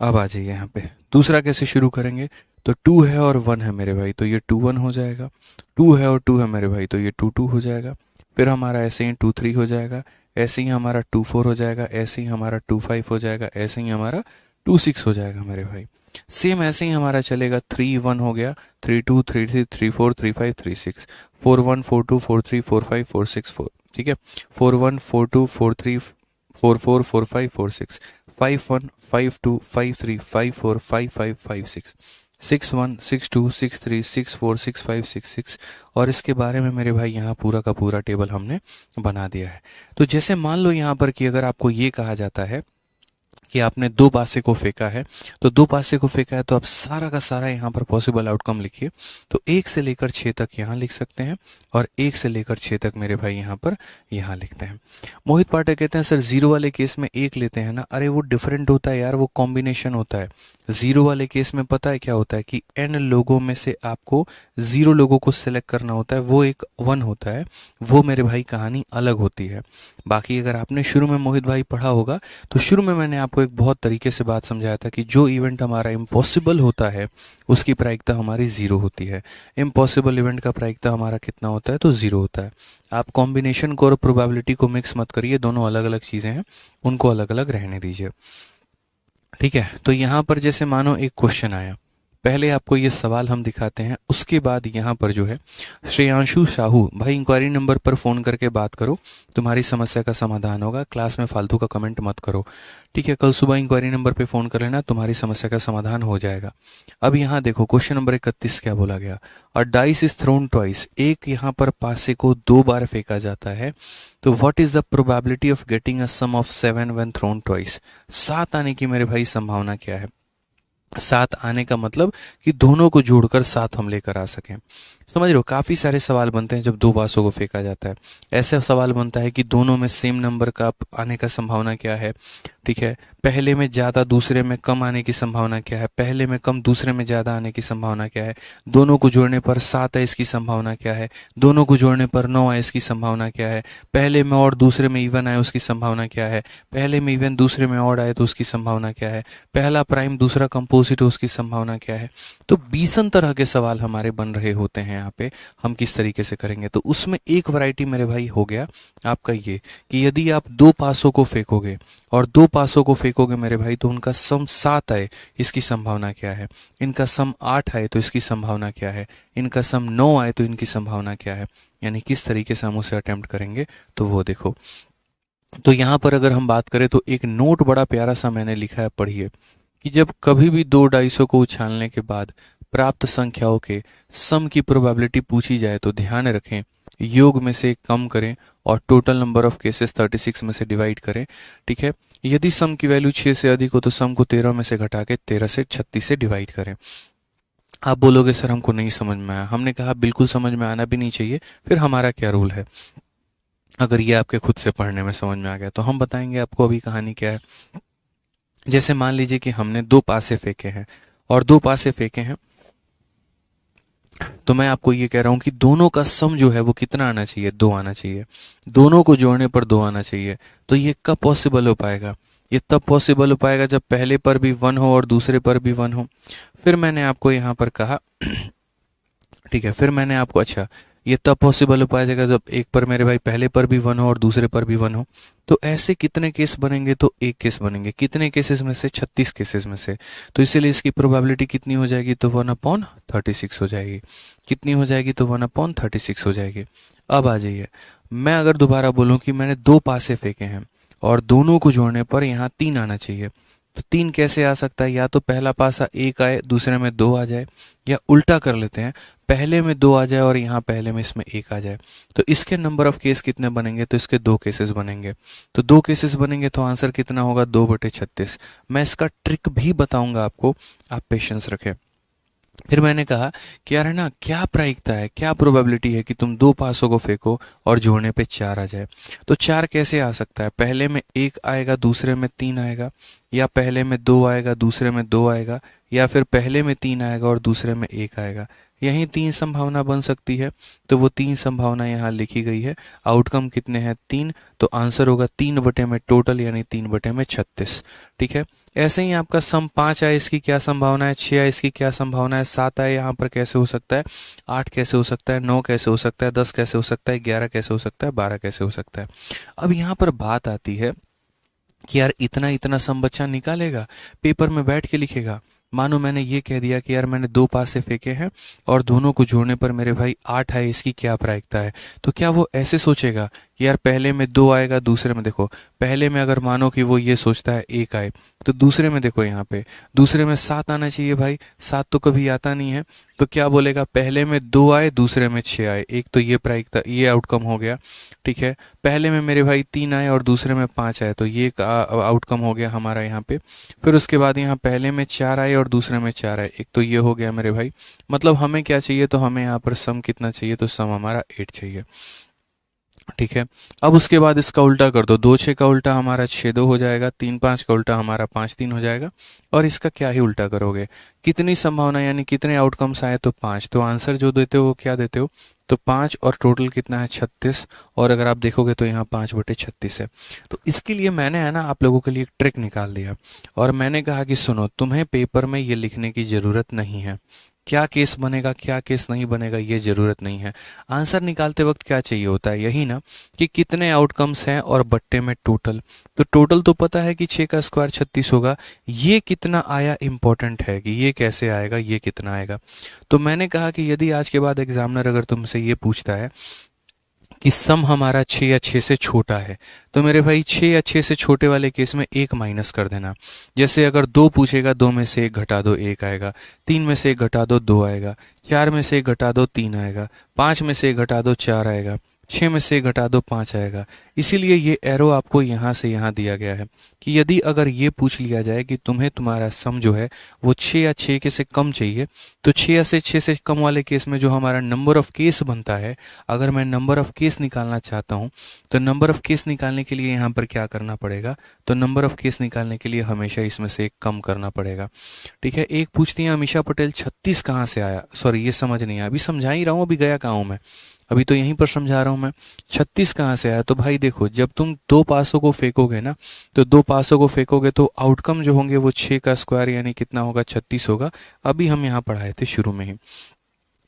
अब आ जाइए यहाँ पे, दूसरा कैसे शुरू करेंगे? तो 2 है और 1 है मेरे भाई, तो ये 2 1 हो जाएगा। 2 है और 2 है मेरे भाई, तो ये 2 2 हो जाएगा। फिर हमारा ऐसे ही 2 3 हो जाएगा, ऐसे ही हमारा 2 4 हो जाएगा, ऐसे ही हमारा 2 5 हो जाएगा, ऐसे ही हमारा 2 6 हो जाएगा मेरे भाई। सेम ऐसे ही हमारा चलेगा। 3 1 हो गया, 3 2 3 3 3 4 3 5 3 6, 4 1 4 2 4 3 4 5 4 6 4 ठीक है, 41 42 43 44 45 46, 51 52 53 54 55 56, 61 62 63 64 65 66। और इसके बारे में मेरे भाई यहाँ पूरा का पूरा टेबल हमने बना दिया है। तो जैसे मान लो यहाँ पर कि अगर आपको ये कहा जाता है कि आपने दो पासे को फेंका है, तो दो पासे को फेंका है तो आप सारा का सारा यहाँ पर पॉसिबल आउटकम लिखिए। तो 1 से लेकर 6 तक यहाँ लिख सकते हैं और 1 से लेकर 6 तक मेरे भाई यहाँ पर यहाँ लिखते हैं। मोहित पाठक कहते हैं सर जीरो वाले केस में 1 लेते हैं ना। अरे वो डिफरेंट होता है यार, वो कॉम्बिनेशन होता है। जीरो वाले केस में पता है क्या होता है कि n लोगों में से आपको 0 लोगों को सिलेक्ट करना होता है, वो एक 1 होता है, वो मेरे भाई कहानी अलग होती है। बाकी अगर आपने शुरू में मोहित भाई पढ़ा होगा तो शुरू में मैंने आपको एक बहुत तरीके से बात समझाया था कि जो इवेंट हमारा इम्पॉसिबल होता है उसकी प्रायिकता हमारी 0 होती है। इम्पॉसिबल इवेंट का प्रायिकता हमारा कितना होता है, तो 0 होता है। आप कॉम्बिनेशन को और प्रोबेबिलिटी को मिक्स मत करिए, दोनों अलग अलग चीज़ें हैं, उनको अलग अलग रहने दीजिए। ठीक है, तो यहाँ पर जैसे मानो एक क्वेश्चन आया, पहले आपको ये सवाल हम दिखाते हैं, उसके बाद यहाँ पर जो है श्रेयांशु साहू भाई इंक्वायरी नंबर पर फ़ोन करके बात करो, तुम्हारी समस्या का समाधान होगा। क्लास में फालतू का कमेंट मत करो, ठीक है। कल सुबह इंक्वायरी नंबर पे फ़ोन कर लेना, तुम्हारी समस्या का समाधान हो जाएगा। अब यहाँ देखो क्वेश्चन नंबर 31 क्या बोला गया। अ डाइस इज थ्रोन ट्वाइस, एक यहाँ पर पासे को 2 बार फेंका जाता है, तो what is the probability of getting a sum of 7 when thrown twice. 7 आने की मेरे भाई संभावना क्या है। 7 आने का मतलब कि दोनों को जोड़कर 7 हम लेकर आ सकें। समझ रहे हो, काफ़ी सारे सवाल बनते हैं जब दो पासों को फेंका जाता है। ऐसा सवाल बनता है कि दोनों में सेम नंबर का आने का संभावना क्या है, ठीक है। पहले में ज़्यादा दूसरे में कम आने की संभावना क्या है, पहले में कम दूसरे में ज़्यादा आने की संभावना क्या है, दोनों को जोड़ने पर 7 है इसकी संभावना क्या है, दोनों को जोड़ने पर 9 है इसकी संभावना क्या है, पहले में और दूसरे में इवन आए उसकी संभावना क्या है, पहले में इवन दूसरे में ऑड आए तो उसकी संभावना क्या है, पहला प्राइम दूसरा कंपोजिट हो उसकी संभावना क्या है। तो 20 तरह के सवाल हमारे बन रहे होते हैं। यहाँ पे हम किस तरीके से करेंगे, तो उसमें एक वैरायटी मेरे भाई हो गया आपका ये कि यदि आप दो पासों को फेंकोगे और दो पासों को फेंकोगे मेरे भाई तो उनका सम 7 आए इसकी संभावना क्या है, इनका सम 8 आए तो इसकी संभावना क्या है, इनका सम 9 आए तो इनकी संभावना क्या है। यानी किस तरीके से हम उसे अटेम्प्ट करेंगे, तो वो देखो। तो यहाँ पर अगर हम बात करें तो एक नोट बड़ा प्यारा सा मैंने लिखा है, पढ़िए कि जब कभी भी दो डाइसों को उछालने के बाद प्राप्त संख्याओं के सम की प्रोबेबिलिटी पूछी जाए तो ध्यान रखें योग में से कम करें और टोटल नंबर ऑफ केसेस 36 में से डिवाइड करें, ठीक है। यदि सम की वैल्यू 6 से अधिक हो तो सम को 13 में से घटा के 13 से 36 से डिवाइड करें। आप बोलोगे सर हमको नहीं समझ में आया। हमने कहा बिल्कुल समझ में आना भी नहीं चाहिए, फिर हमारा क्या रूल है। अगर ये आपके खुद से पढ़ने में समझ में आ गया तो हम बताएंगे आपको अभी कहानी क्या है। जैसे मान लीजिए कि हमने दो पासे फेंके हैं और दो पासे फेंके हैं, तो मैं आपको ये कह रहा हूं कि दोनों का सम जो है वो कितना आना चाहिए, 2 आना चाहिए। दोनों को जोड़ने पर 2 आना चाहिए। तो ये कब पॉसिबल हो पाएगा, ये तब पॉसिबल हो पाएगा जब पहले पर भी 1 हो और दूसरे पर भी 1 हो। फिर मैंने आपको यहाँ पर कहा ठीक है, फिर मैंने आपको अच्छा ये तब पॉसिबल हो पाएगा जब एक पर मेरे भाई पहले पर भी 1 हो और दूसरे पर भी 1 हो। तो ऐसे कितने केस बनेंगे, तो एक केस बनेंगे। कितने केसेस में से, 36 केसेस में से। तो इसीलिए इसकी प्रोबेबिलिटी कितनी हो जाएगी, तो 1/36 हो जाएगी। कितनी हो जाएगी, तो 1/36 हो जाएगी। अब आ जाइए, मैं अगर दोबारा बोलूँ कि मैंने दो पासे फेंके हैं और दोनों को जोड़ने पर यहाँ 3 आना चाहिए, तो 3 कैसे आ सकता है। या तो पहला पासा 1 आए, दूसरे में 2 आ जाए, या उल्टा कर लेते हैं, पहले में 2 आ जाए और यहाँ पहले में इसमें 1 आ जाए। तो इसके नंबर ऑफ केस कितने बनेंगे, तो इसके 2 केसेस बनेंगे। तो 2 केसेस बनेंगे तो आंसर कितना होगा, 2/36। मैं इसका ट्रिक भी बताऊंगा आपको, आप पेशेंस रखें। फिर मैंने कहा कि यार है ना, क्या प्रायिकता है, क्या प्रोबेबिलिटी है कि तुम दो पासों को फेंको और जोड़ने पे 4 आ जाए। तो 4 कैसे आ सकता है, पहले में 1 आएगा दूसरे में 3 आएगा, या पहले में 2 आएगा दूसरे में 2 आएगा, या फिर पहले में 3 आएगा और दूसरे में 1 आएगा। यही 3 संभावना बन सकती है। तो वो 3 संभावना यहाँ लिखी गई है। आउटकम कितने हैं, 3। तो आंसर होगा 3 में टोटल, यानी 3/36। ठीक है। ऐसे ही आपका सम 5 आए, इसकी क्या संभावना है, 6 आए इसकी क्या संभावना है, 7 आए यहाँ पर कैसे हो सकता है, 8 कैसे हो सकता है, 9 कैसे हो सकता है, 10 कैसे हो सकता है, 11 कैसे हो सकता है, 12 कैसे हो सकता है। अब यहाँ पर बात आती है कि यार इतना इतना सम बच्चा निकालेगा, पेपर में बैठ के लिखेगा। मानो मैंने ये कह दिया कि यार मैंने 2 पासे फेंके हैं और दोनों को जोड़ने पर मेरे भाई 8 आए, इसकी क्या प्रायिकता है? तो क्या वो ऐसे सोचेगा कि यार पहले में 2 आएगा, दूसरे में देखो, पहले में अगर मानो कि वो ये सोचता है 1 आए, तो दूसरे में देखो यहाँ पे, दूसरे में 7 आना चाहिए भाई, 7 तो कभी आता नहीं है। तो क्या बोलेगा, पहले में 2 आए, दूसरे में 6 आए, एक तो ये प्रायिकता, ये आउटकम हो गया। ठीक है, पहले में मेरे भाई 3 आए और दूसरे में 5 आए, तो ये एक आउटकम हो गया हमारा यहाँ पे। फिर उसके बाद यहाँ पहले में 4 आए और दूसरे में 4 आए, एक तो ये हो गया मेरे भाई। मतलब हमें क्या चाहिए, तो हमें यहाँ पर सम कितना चाहिए, तो सम हमारा 8 चाहिए। ठीक है, अब उसके बाद इसका उल्टा कर दो, 2 6 का उल्टा हमारा 6 2 हो जाएगा, 3 5 का उल्टा हमारा 5 3 हो जाएगा। और इसका क्या ही उल्टा करोगे, कितनी संभावना यानी कितने आउटकम्स आए, तो 5। तो आंसर जो देते हो वो क्या देते हो, तो 5, और टोटल कितना है 36। और अगर आप देखोगे तो यहाँ 5/36 है। तो इसके लिए मैंने है ना आप लोगों के लिए एक ट्रिक निकाल दिया, और मैंने कहा कि सुनो, तुम्हें पेपर में ये लिखने की ज़रूरत नहीं है, क्या केस बनेगा क्या केस नहीं बनेगा ये ज़रूरत नहीं है। आंसर निकालते वक्त क्या चाहिए होता है, यही ना, कि कितने आउटकम्स हैं और बट्टे में टोटल। तो टोटल तो पता है कि 6 का स्क्वायर 36 होगा, ये कितना आया इंपॉर्टेंट है, कि ये कैसे आएगा, ये कितना आएगा। तो मैंने कहा कि यदि आज के बाद एग्जामिनर अगर तुमसे ये पूछता है कि सम हमारा 6 या 6 से छोटा है, तो मेरे भाई 6 या 6 से छोटे वाले केस में 1 माइनस कर देना। जैसे अगर 2 पूछेगा, 2 में से 1 घटा दो 1 आएगा, 3 में से 1 घटा दो 2 आएगा, 4 में से 1 घटा दो 3 आएगा, 5 में से 1 घटा दो 4 आएगा, 6 में से 1 घटा दो 5 आएगा। इसीलिए ये एरो आपको यहाँ से यहाँ दिया गया है कि यदि अगर ये पूछ लिया जाए कि तुम्हें तुम्हारा सम जो है वो 6 या 6 के से कम चाहिए, तो 6 या से 6 से कम वाले केस में जो हमारा नंबर ऑफ केस बनता है, अगर मैं नंबर ऑफ केस निकालना चाहता हूँ, तो नंबर ऑफ केस निकालने के लिए यहाँ पर क्या करना पड़ेगा, तो नंबर ऑफ केस निकालने के लिए हमेशा इसमें से एक कम करना पड़ेगा। ठीक है, एक पूछती हैं अमीषा पटेल 36 कहाँ से आया, सॉरी ये समझ नहीं आया, अभी समझा ही रहा हूँ, अभी गया कहाँ हूँ मैं, अभी तो यहीं पर समझा रहा हूँ मैं। 36 कहाँ से आया, तो भाई देखो, जब तुम 2 पासों को फेंकोगे ना, तो 2 पासों को फेंकोगे तो आउटकम जो होंगे वो 6 का स्क्वायर यानी कितना होगा, 36 होगा। अभी हम यहाँ पढ़ाए थे शुरू में ही,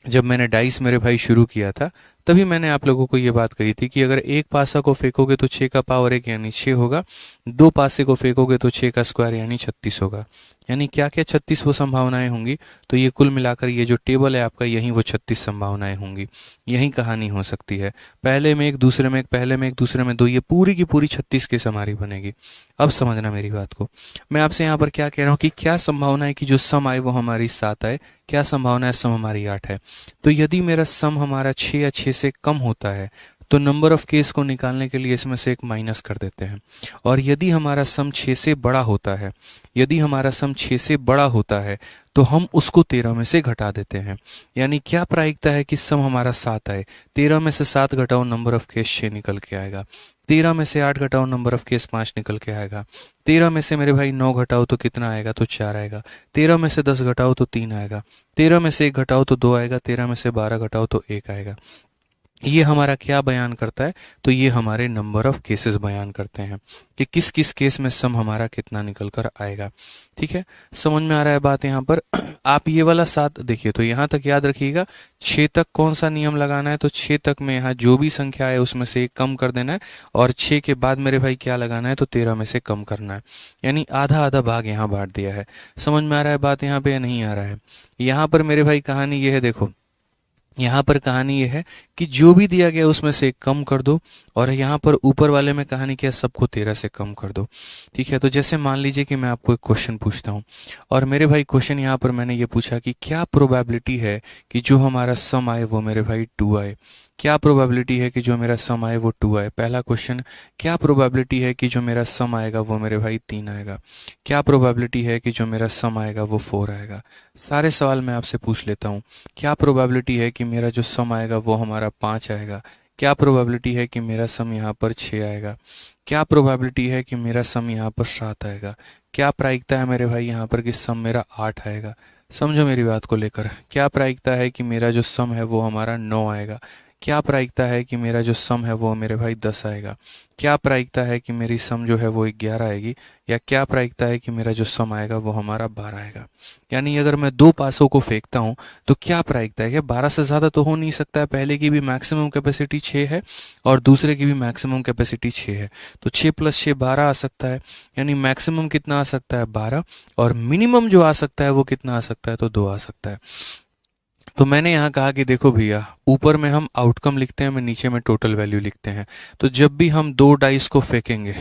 जब मैंने डाइस मेरे भाई शुरू किया था, तभी मैंने आप लोगों को ये बात कही थी कि अगर एक पासा को फेंकोगे तो 6 का पावर 1 यानी 6 होगा, 2 पासे को फेंकोगे तो 6 का स्क्वायर यानी 36 होगा। यानी क्या क्या 36 वो संभावनाएं होंगी, तो ये कुल मिलाकर ये जो टेबल है आपका, यहीं वो 36 संभावनाएं होंगी, यही कहानी हो सकती है। पहले में एक, दूसरे में एक, पहले में एक, दूसरे में 2, ये पूरी की पूरी 36 केस हमारी बनेगी। अब समझना मेरी बात को, मैं आपसे यहाँ पर क्या कह रहा हूँ कि क्या संभावना है कि जो सम आए वो हमारी 7 आए, क्या संभावना है सम हमारी 8 है। तो यदि मेरा सम हमारा 6 या 6 से कम होता है, तो नंबर ऑफ केस को निकालने के लिए इसमें से एक माइनस कर देते हैं। और यदि हमारा सम 6 से बड़ा होता है, यदि हमारा सम 6 से बड़ा होता है, तो हम उसको 13 में से घटा देते हैं। यानी क्या प्रायिकता है कि सम हमारा 7 आए, 13 में से 7 घटाओ, नंबर ऑफ केस 6 निकल के आएगा। 13 में से 8 घटाओ, नंबर ऑफ केस 5 निकल के आएगा। 13 में से मेरे भाई 9 घटाओ तो कितना आएगा, तो 4 आएगा। 13 में से 10 घटाओ तो 3 आएगा। 13 में से 1 घटाओ तो 2 आएगा। 13 में से 12 घटाओ तो 1 आएगा। ये हमारा क्या बयान करता है, तो ये हमारे नंबर ऑफ केसेस बयान करते हैं कि किस किस केस में सम हमारा कितना निकल कर आएगा। ठीक है, समझ में आ रहा है बात यहाँ पर। आप ये वाला 7 देखिए, तो यहाँ तक याद रखिएगा, 6 तक कौन सा नियम लगाना है, तो 6 तक में यहाँ जो भी संख्या है उसमें से एक कम कर देना है, और 6 के बाद मेरे भाई क्या लगाना है, तो 13 में से कम करना है। यानी आधा आधा भाग यहाँ बांट दिया है। समझ में आ रहा है बात यहाँ पे या नहीं आ रहा है? यहाँ पर मेरे भाई कहानी ये है, देखो यहाँ पर कहानी ये है कि जो भी दिया गया उसमें से कम कर दो, और यहाँ पर ऊपर वाले में कहानी क्या, सबको 13 से कम कर दो। ठीक है, तो जैसे मान लीजिए कि मैं आपको एक क्वेश्चन पूछता हूँ, और मेरे भाई क्वेश्चन यहाँ पर मैंने ये पूछा कि क्या प्रोबेबिलिटी है कि जो हमारा सम आए वो मेरे भाई 2 आए। क्या प्रोबेबिलिटी है कि जो मेरा सम आए वो 2 आए, पहला क्वेश्चन। क्या प्रोबेबिलिटी है कि जो मेरा सम आएगा वो मेरे भाई 3 आएगा। क्या प्रोबेबिलिटी है कि जो मेरा सम आएगा वो 4 आएगा। सारे सवाल मैं आपसे पूछ लेता हूँ। क्या प्रोबेबिलिटी है कि मेरा जो सम आएगा वो हमारा 5 आएगा। क्या प्रोबेबिलिटी है कि मेरा सम यहाँ पर 6 आएगा। क्या प्रोबेबिलिटी है कि मेरा सम यहाँ पर 7 आएगा। क्या प्रायिकता है मेरे भाई यहाँ पर कि सम मेरा 8 आएगा। समझो मेरी बात को लेकर, क्या प्रायिकता है कि मेरा जो सम है वो हमारा 9 आएगा। क्या प्रायिकता है कि मेरा जो सम है वो मेरे भाई 10 आएगा, क्या प्रायिकता है कि मेरी सम जो है वो 11 आएगी, या क्या प्रायिकता है कि मेरा जो सम आएगा वो हमारा 12 आएगा। यानी अगर मैं दो पासों को फेंकता हूँ तो क्या प्रायिकता है कि 12 से ज़्यादा तो हो नहीं सकता है, पहले की भी मैक्सिमम कैपेसिटी 6 है और दूसरे की भी मैक्सिमम कैपेसिटी 6 है, तो 6 + 6 12 आ सकता है। यानी मैक्सिमम कितना आ सकता है 12, और मिनिमम जो आ सकता है वो कितना आ सकता है, तो 2 आ सकता है। तो मैंने यहाँ कहा कि देखो भैया, ऊपर में हम आउटकम लिखते हैं, मैं नीचे में टोटल वैल्यू लिखते हैं। तो जब भी हम दो डाइस को फेंकेंगे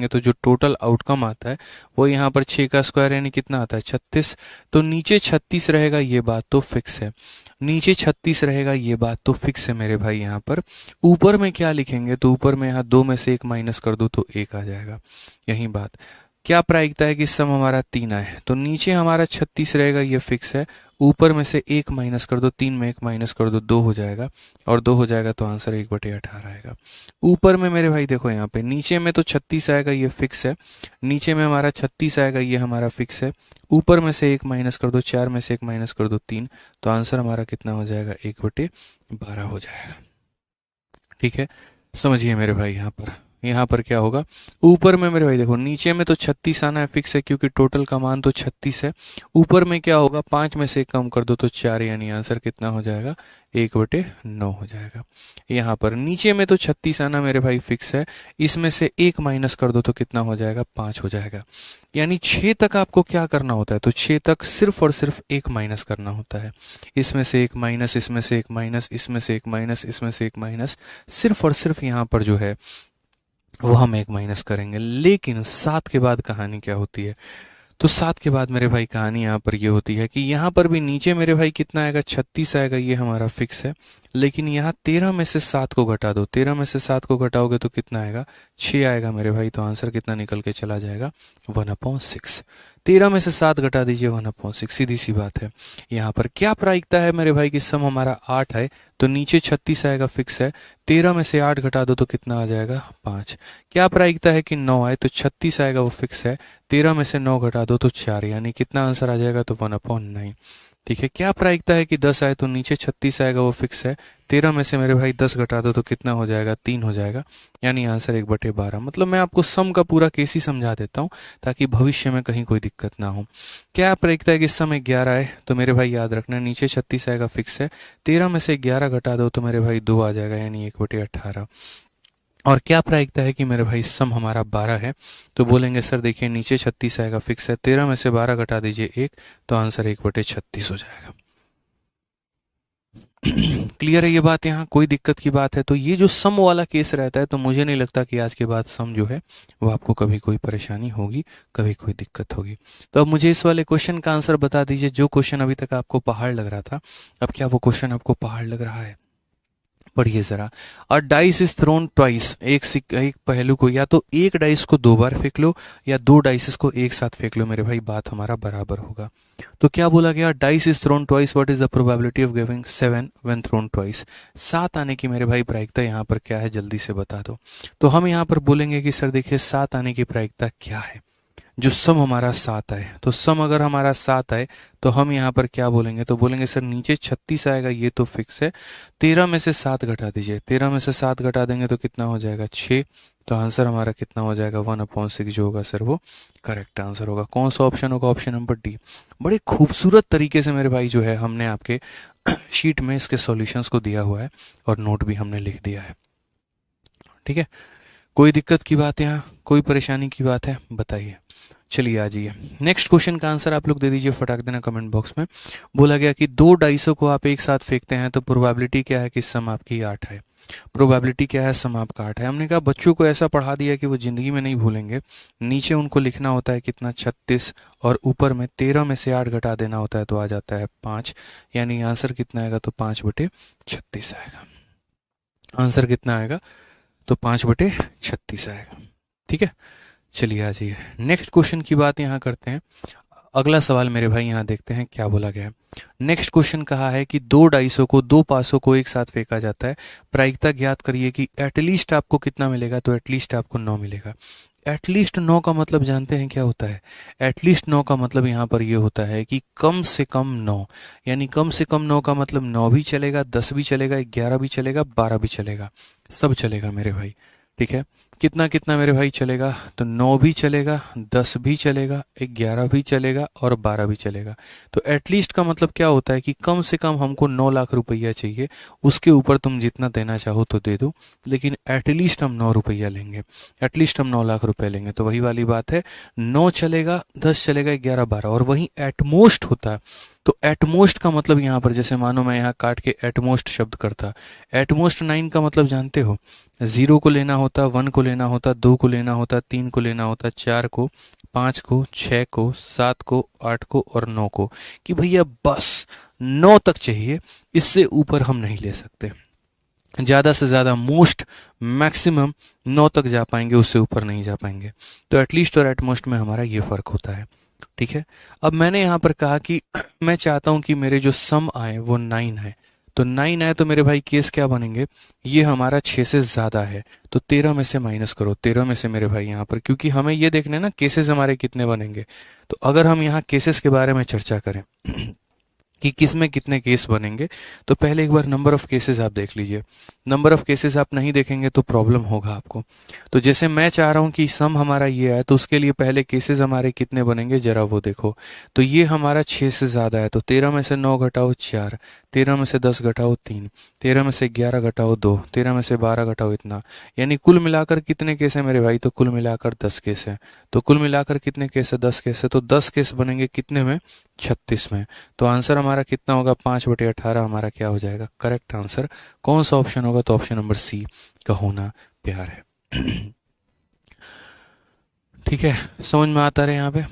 तो जो टोटल आउटकम आता है वो यहाँ पर 6 का स्क्वायर यानी कितना आता है 36। तो नीचे 36 रहेगा, ये बात तो फिक्स है, नीचे 36 रहेगा, ये बात तो फिक्स है मेरे भाई। यहाँ पर ऊपर में क्या लिखेंगे, तो ऊपर में यहाँ 2 में से 1 माइनस कर दो तो 1 आ जाएगा, यही बात। क्या प्रायिकता है कि सम हमारा 3 आए, तो नीचे हमारा 36 रहेगा, ये फिक्स है, ऊपर में से 1 माइनस कर दो, 3 में 1 माइनस कर दो 2 हो जाएगा, और 2 हो जाएगा तो आंसर 1/18 आएगा। ऊपर में मेरे भाई देखो यहाँ पे नीचे में तो 36 आएगा, ये फिक्स है, नीचे में हमारा 36 आएगा, ये हमारा फिक्स है, ऊपर में से 1 माइनस कर दो, 4 में से 1 माइनस कर दो 3, तो आंसर हमारा कितना हो जाएगा 1/12 हो जाएगा। ठीक है, समझिए मेरे भाई। यहाँ पर क्या होगा, ऊपर में मेरे भाई देखो नीचे में तो 36 आना है, फिक्स है क्योंकि टोटल का मान तो 36 है। ऊपर में क्या होगा, 5 में से 1 कम कर दो तो 4, यानी आंसर कितना हो जाएगा 1/9 हो जाएगा। यहाँ पर नीचे में तो 36 आना मेरे भाई फिक्स है, इसमें से 1 माइनस कर दो तो कितना हो जाएगा 5 हो जाएगा। यानी 6 तक आपको क्या करना होता है, तो 6 तक सिर्फ और सिर्फ 1 माइनस करना होता है, इसमें से 1 माइनस, इसमें से 1 माइनस, इसमें से 1 माइनस, इसमें से 1 माइनस, सिर्फ और सिर्फ यहाँ पर जो है वो हम 1 माइनस करेंगे। लेकिन 7 के बाद कहानी क्या होती है, तो 7 के बाद मेरे भाई कहानी यहाँ पर ये होती है कि यहाँ पर भी नीचे मेरे भाई कितना आएगा 36 आएगा, ये हमारा फिक्स है, लेकिन यहाँ 13 में से 7 को घटा दो, 13 में से 7 को घटाओगे तो कितना आएगा 6 आएगा मेरे भाई, तो आंसर कितना निकल के चला जाएगा 1/6। 13 में से 7 घटा दीजिए 1/6, सीधी सी बात है। यहाँ पर क्या प्रायिकता है मेरे भाई कि सम हमारा 8 है, तो नीचे 36 आएगा फिक्स है, 13 में से 8 घटा दो तो कितना आ जाएगा 5। क्या प्रायिकता है कि 9 आए, तो 36 आएगा वो फिक्स है, 13 में से 9 घटा दो तो 4, यानी कितना आंसर आ जाएगा, तो 1/9। ठीक है, क्या प्रायिकता है कि 10 आए, तो नीचे 36 आएगा वो फिक्स है, 13 में से मेरे भाई 10 घटा दो तो कितना हो जाएगा 3 हो जाएगा, यानी आंसर 1/12। मतलब मैं आपको सम का पूरा केस ही समझा देता हूँ ताकि भविष्य में कहीं कोई दिक्कत ना हो। क्या प्रायिकता है कि सम 11 आए, तो मेरे भाई याद रखना नीचे 36 आएगा फिक्स है, 13 में से 11 घटा दो तो मेरे भाई 2 आ जाएगा, यानी 1/18। और क्या प्रायिकता है कि मेरे भाई सम हमारा 12 है, तो बोलेंगे सर देखिए नीचे 36 आएगा फिक्स है, 13 में से 12 घटा दीजिए 1, तो आंसर 1/36 हो जाएगा। क्लियर है ये बात, यहाँ कोई दिक्कत की बात है? तो ये जो सम वाला केस रहता है, तो मुझे नहीं लगता कि आज के बाद सम जो है वो आपको कभी कोई परेशानी होगी, कभी कोई दिक्कत होगी। तो अब मुझे इस वाले क्वेश्चन का आंसर बता दीजिए, जो क्वेश्चन अभी तक आपको पहाड़ लग रहा था, अब क्या वो क्वेश्चन आपको पहाड़ लग रहा है? पढ़िए जरा। अ डाइस इज थ्रोन ट्वाइस, एक पहलू को या तो एक डाइस को 2 बार फेंक लो या 2 डाइसेस को एक साथ फेंक लो मेरे भाई, बात हमारा बराबर होगा। तो क्या बोला गया, dice is thrown twice, what is the probability of giving 7 when thrown twice. 7 आने की मेरे भाई प्रायिकता यहाँ पर क्या है, जल्दी से बता दो। तो हम यहाँ पर बोलेंगे कि सर देखिए 7 आने की प्रायिकता क्या है, जो सम हमारा 7 आए, तो सम अगर हमारा 7 आए तो हम यहाँ पर क्या बोलेंगे, तो बोलेंगे सर नीचे 36 आएगा, ये तो फिक्स है, 13 में से 7 घटा दीजिए, 13 में से 7 घटा देंगे तो कितना हो जाएगा 6, तो आंसर हमारा कितना हो जाएगा 1/6 जो होगा सर वो करेक्ट आंसर होगा। कौन सा ऑप्शन होगा, ऑप्शन नंबर डी। बड़े खूबसूरत तरीके से मेरे भाई जो है हमने आपके शीट में इसके सॉल्यूशंस को दिया हुआ है और नोट भी हमने लिख दिया है। ठीक है, कोई दिक्कत की बात है, यहाँ कोई परेशानी की बात है, बताइए। चलिए आ जाइए, नेक्स्ट क्वेश्चन का आंसर आप लोग दे दीजिए, फटाक देना कमेंट बॉक्स में। बोला गया कि 2 डाइसों को आप एक साथ फेंकते हैं तो प्रोबेबिलिटी क्या है कि सम आपकी 8 है। प्रोबेबिलिटी क्या है, सम आपका 8 है। हमने कहा बच्चों को ऐसा पढ़ा दिया कि वो जिंदगी में नहीं भूलेंगे। नीचे उनको लिखना होता है कितना 36, और ऊपर में 13 में से 8 घटा देना होता है तो आ जाता है 5, यानी आंसर कितना आएगा, तो 5/36 आएगा। आंसर कितना आएगा, तो 5/36 आएगा। ठीक है, चलिए आ जाइए, नेक्स्ट क्वेश्चन की बात यहाँ करते हैं। अगला सवाल मेरे भाई यहाँ देखते हैं क्या बोला गया है। नेक्स्ट क्वेश्चन कहा है कि 2 डाइसों को 2 पासों को एक साथ फेंका जाता है, प्रायिकता ज्ञात करिए कि एटलीस्ट आपको कितना मिलेगा, तो एटलीस्ट आपको 9 मिलेगा। एटलीस्ट 9 का मतलब जानते हैं क्या होता है? एटलीस्ट 9 का मतलब यहाँ पर ये होता है कि कम से कम 9, यानी कम से कम 9 का मतलब 9 भी चलेगा, 10 भी चलेगा, 11 भी चलेगा, 12 भी चलेगा, सब चलेगा मेरे भाई। ठीक है, कितना कितना मेरे भाई चलेगा? तो 9 भी चलेगा, 10 भी चलेगा, 11 भी चलेगा और 12 भी चलेगा। तो एटलीस्ट का मतलब क्या होता है कि कम से कम हमको 9 लाख रुपया चाहिए, उसके ऊपर तुम जितना देना चाहो तो दे दो, लेकिन एटलीस्ट हम 9 रुपया लेंगे, एटलीस्ट हम 9 लाख रुपए लेंगे। तो वही वाली बात है, 9 चलेगा, 10 चलेगा, 11, 12, और वहीं एटमोस्ट होता है। तो एटमोस्ट का मतलब यहाँ पर जैसे मानो मैं यहाँ काट के एटमोस्ट शब्द करता, एटमोस्ट 9 का मतलब जानते हो? 0 को लेना होता, 1 को लेना होता, 2 को लेना होता, 3 को लेना होता, 4 को, 5 को, 6 को, 7 को, 8 को और 9 को, कि भैया बस 9 तक चाहिए, इससे ऊपर हम नहीं ले सकते। ज़्यादा से ज़्यादा मोस्ट मैक्सिमम 9 तक जा पाएंगे, उससे ऊपर नहीं जा पाएंगे। तो एटलीस्ट और एटमोस्ट में हमारा ये फ़र्क होता है। ठीक है, अब मैंने यहाँ पर कहा कि मैं चाहता हूँ कि मेरे जो सम आए वो 9 है। तो 9 आए तो मेरे भाई केस क्या बनेंगे? ये हमारा 6 से ज़्यादा है, तो 13 में से माइनस करो, 13 में से मेरे भाई यहाँ पर, क्योंकि हमें ये देखना है ना केसेस हमारे कितने बनेंगे। तो अगर हम यहाँ केसेस के बारे में चर्चा करें कि किस में कितने केस बनेंगे, तो पहले एक बार नंबर ऑफ केसेस आप देख लीजिए। नंबर ऑफ केसेस आप नहीं देखेंगे तो प्रॉब्लम होगा आपको। तो जैसे मैं चाह रहा हूँ कि सम हमारा ये है, तो उसके लिए पहले केसेस हमारे कितने बनेंगे जरा वो देखो। तो ये हमारा 6 से ज़्यादा है, तो 13 में से 9 घटाओ 4, 13 में से 10 घटाओ 3, 13 में से 11 घटाओ 2, 13 में से 12 घटाओ इतना, यानी कुल मिलाकर कितने केस हैं मेरे भाई? तो कुल मिलाकर 10 केस हैं। तो कुल मिलाकर कितने केस है? 10 केस है। तो 10 केस बनेंगे कितने में? 36 में। तो आंसर हमारा कितना होगा? 5/18 हमारा क्या हो जाएगा करेक्ट आंसर? कौन सा ऑप्शन होगा? तो ऑप्शन नंबर सी का होना प्यार है। ठीक है, समझ में आता रहे यहाँ पे?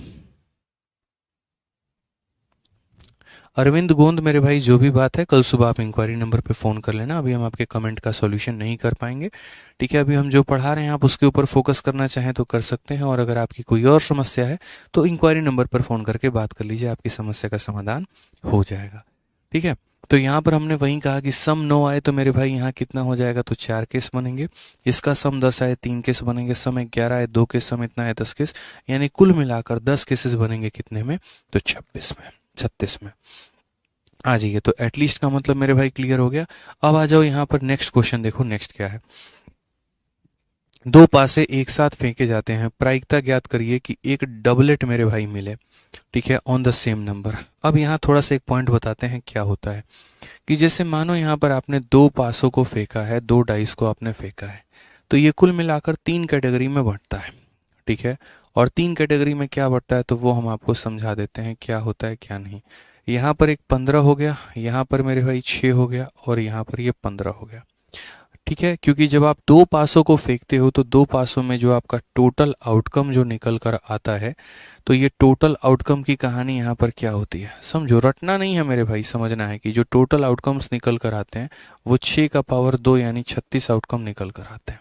अरविंद गोंद मेरे भाई, जो भी बात है कल सुबह आप इंक्वायरी नंबर पे फ़ोन कर लेना, अभी हम आपके कमेंट का सॉल्यूशन नहीं कर पाएंगे। ठीक है, अभी हम जो पढ़ा रहे हैं आप उसके ऊपर फोकस करना चाहें तो कर सकते हैं, और अगर आपकी कोई और समस्या है तो इंक्वायरी नंबर पर फ़ोन करके बात कर लीजिए, आपकी समस्या का समाधान हो जाएगा। ठीक है, तो यहाँ पर हमने वही कहा कि सम 9 आए तो मेरे भाई यहाँ कितना हो जाएगा? तो 4 केस बनेंगे। इसका सम 10 आए 3 केस बनेंगे, सम 11 आए 2 केस, सम इतना है 10 केस, यानी कुल मिलाकर 10 केसेस बनेंगे कितने में? तो 26 में, 36 में। आ जाइए, तो एटलीस्ट का मतलब मेरे भाई क्लियर हो गया। अब आ जाओ यहाँ पर नेक्स्ट क्वेश्चन देखो, नेक्स्ट क्या है? दो पासे एक साथ फेंके जाते हैं, प्रायिकता ज्ञात करिए कि एक डबलेट मेरे भाई मिले। ठीक है, ऑन द सेम नंबर। अब यहाँ थोड़ा सा एक पॉइंट बताते हैं क्या होता है कि जैसे मानो यहाँ पर आपने दो पासों को फेंका है, दो डाइस को आपने फेंका है, तो ये कुल मिलाकर 3 कैटेगरी में बढ़ता है। ठीक है, और 3 कैटेगरी में क्या बढ़ता है तो वो हम आपको समझा देते हैं क्या होता है क्या नहीं। यहाँ पर एक 15 हो गया, यहाँ पर मेरे भाई 6 हो गया, और यहाँ पर ये 15 हो गया। ठीक है, क्योंकि जब आप दो पासों को फेंकते हो तो दो पासों में जो आपका टोटल आउटकम जो निकल कर आता है, तो ये टोटल आउटकम की कहानी यहाँ पर क्या होती है समझो, रटना नहीं है मेरे भाई, समझना है कि जो टोटल आउटकम्स निकल कर आते हैं वो 6 का पावर 2 यानी 36 आउटकम निकल कर आते हैं।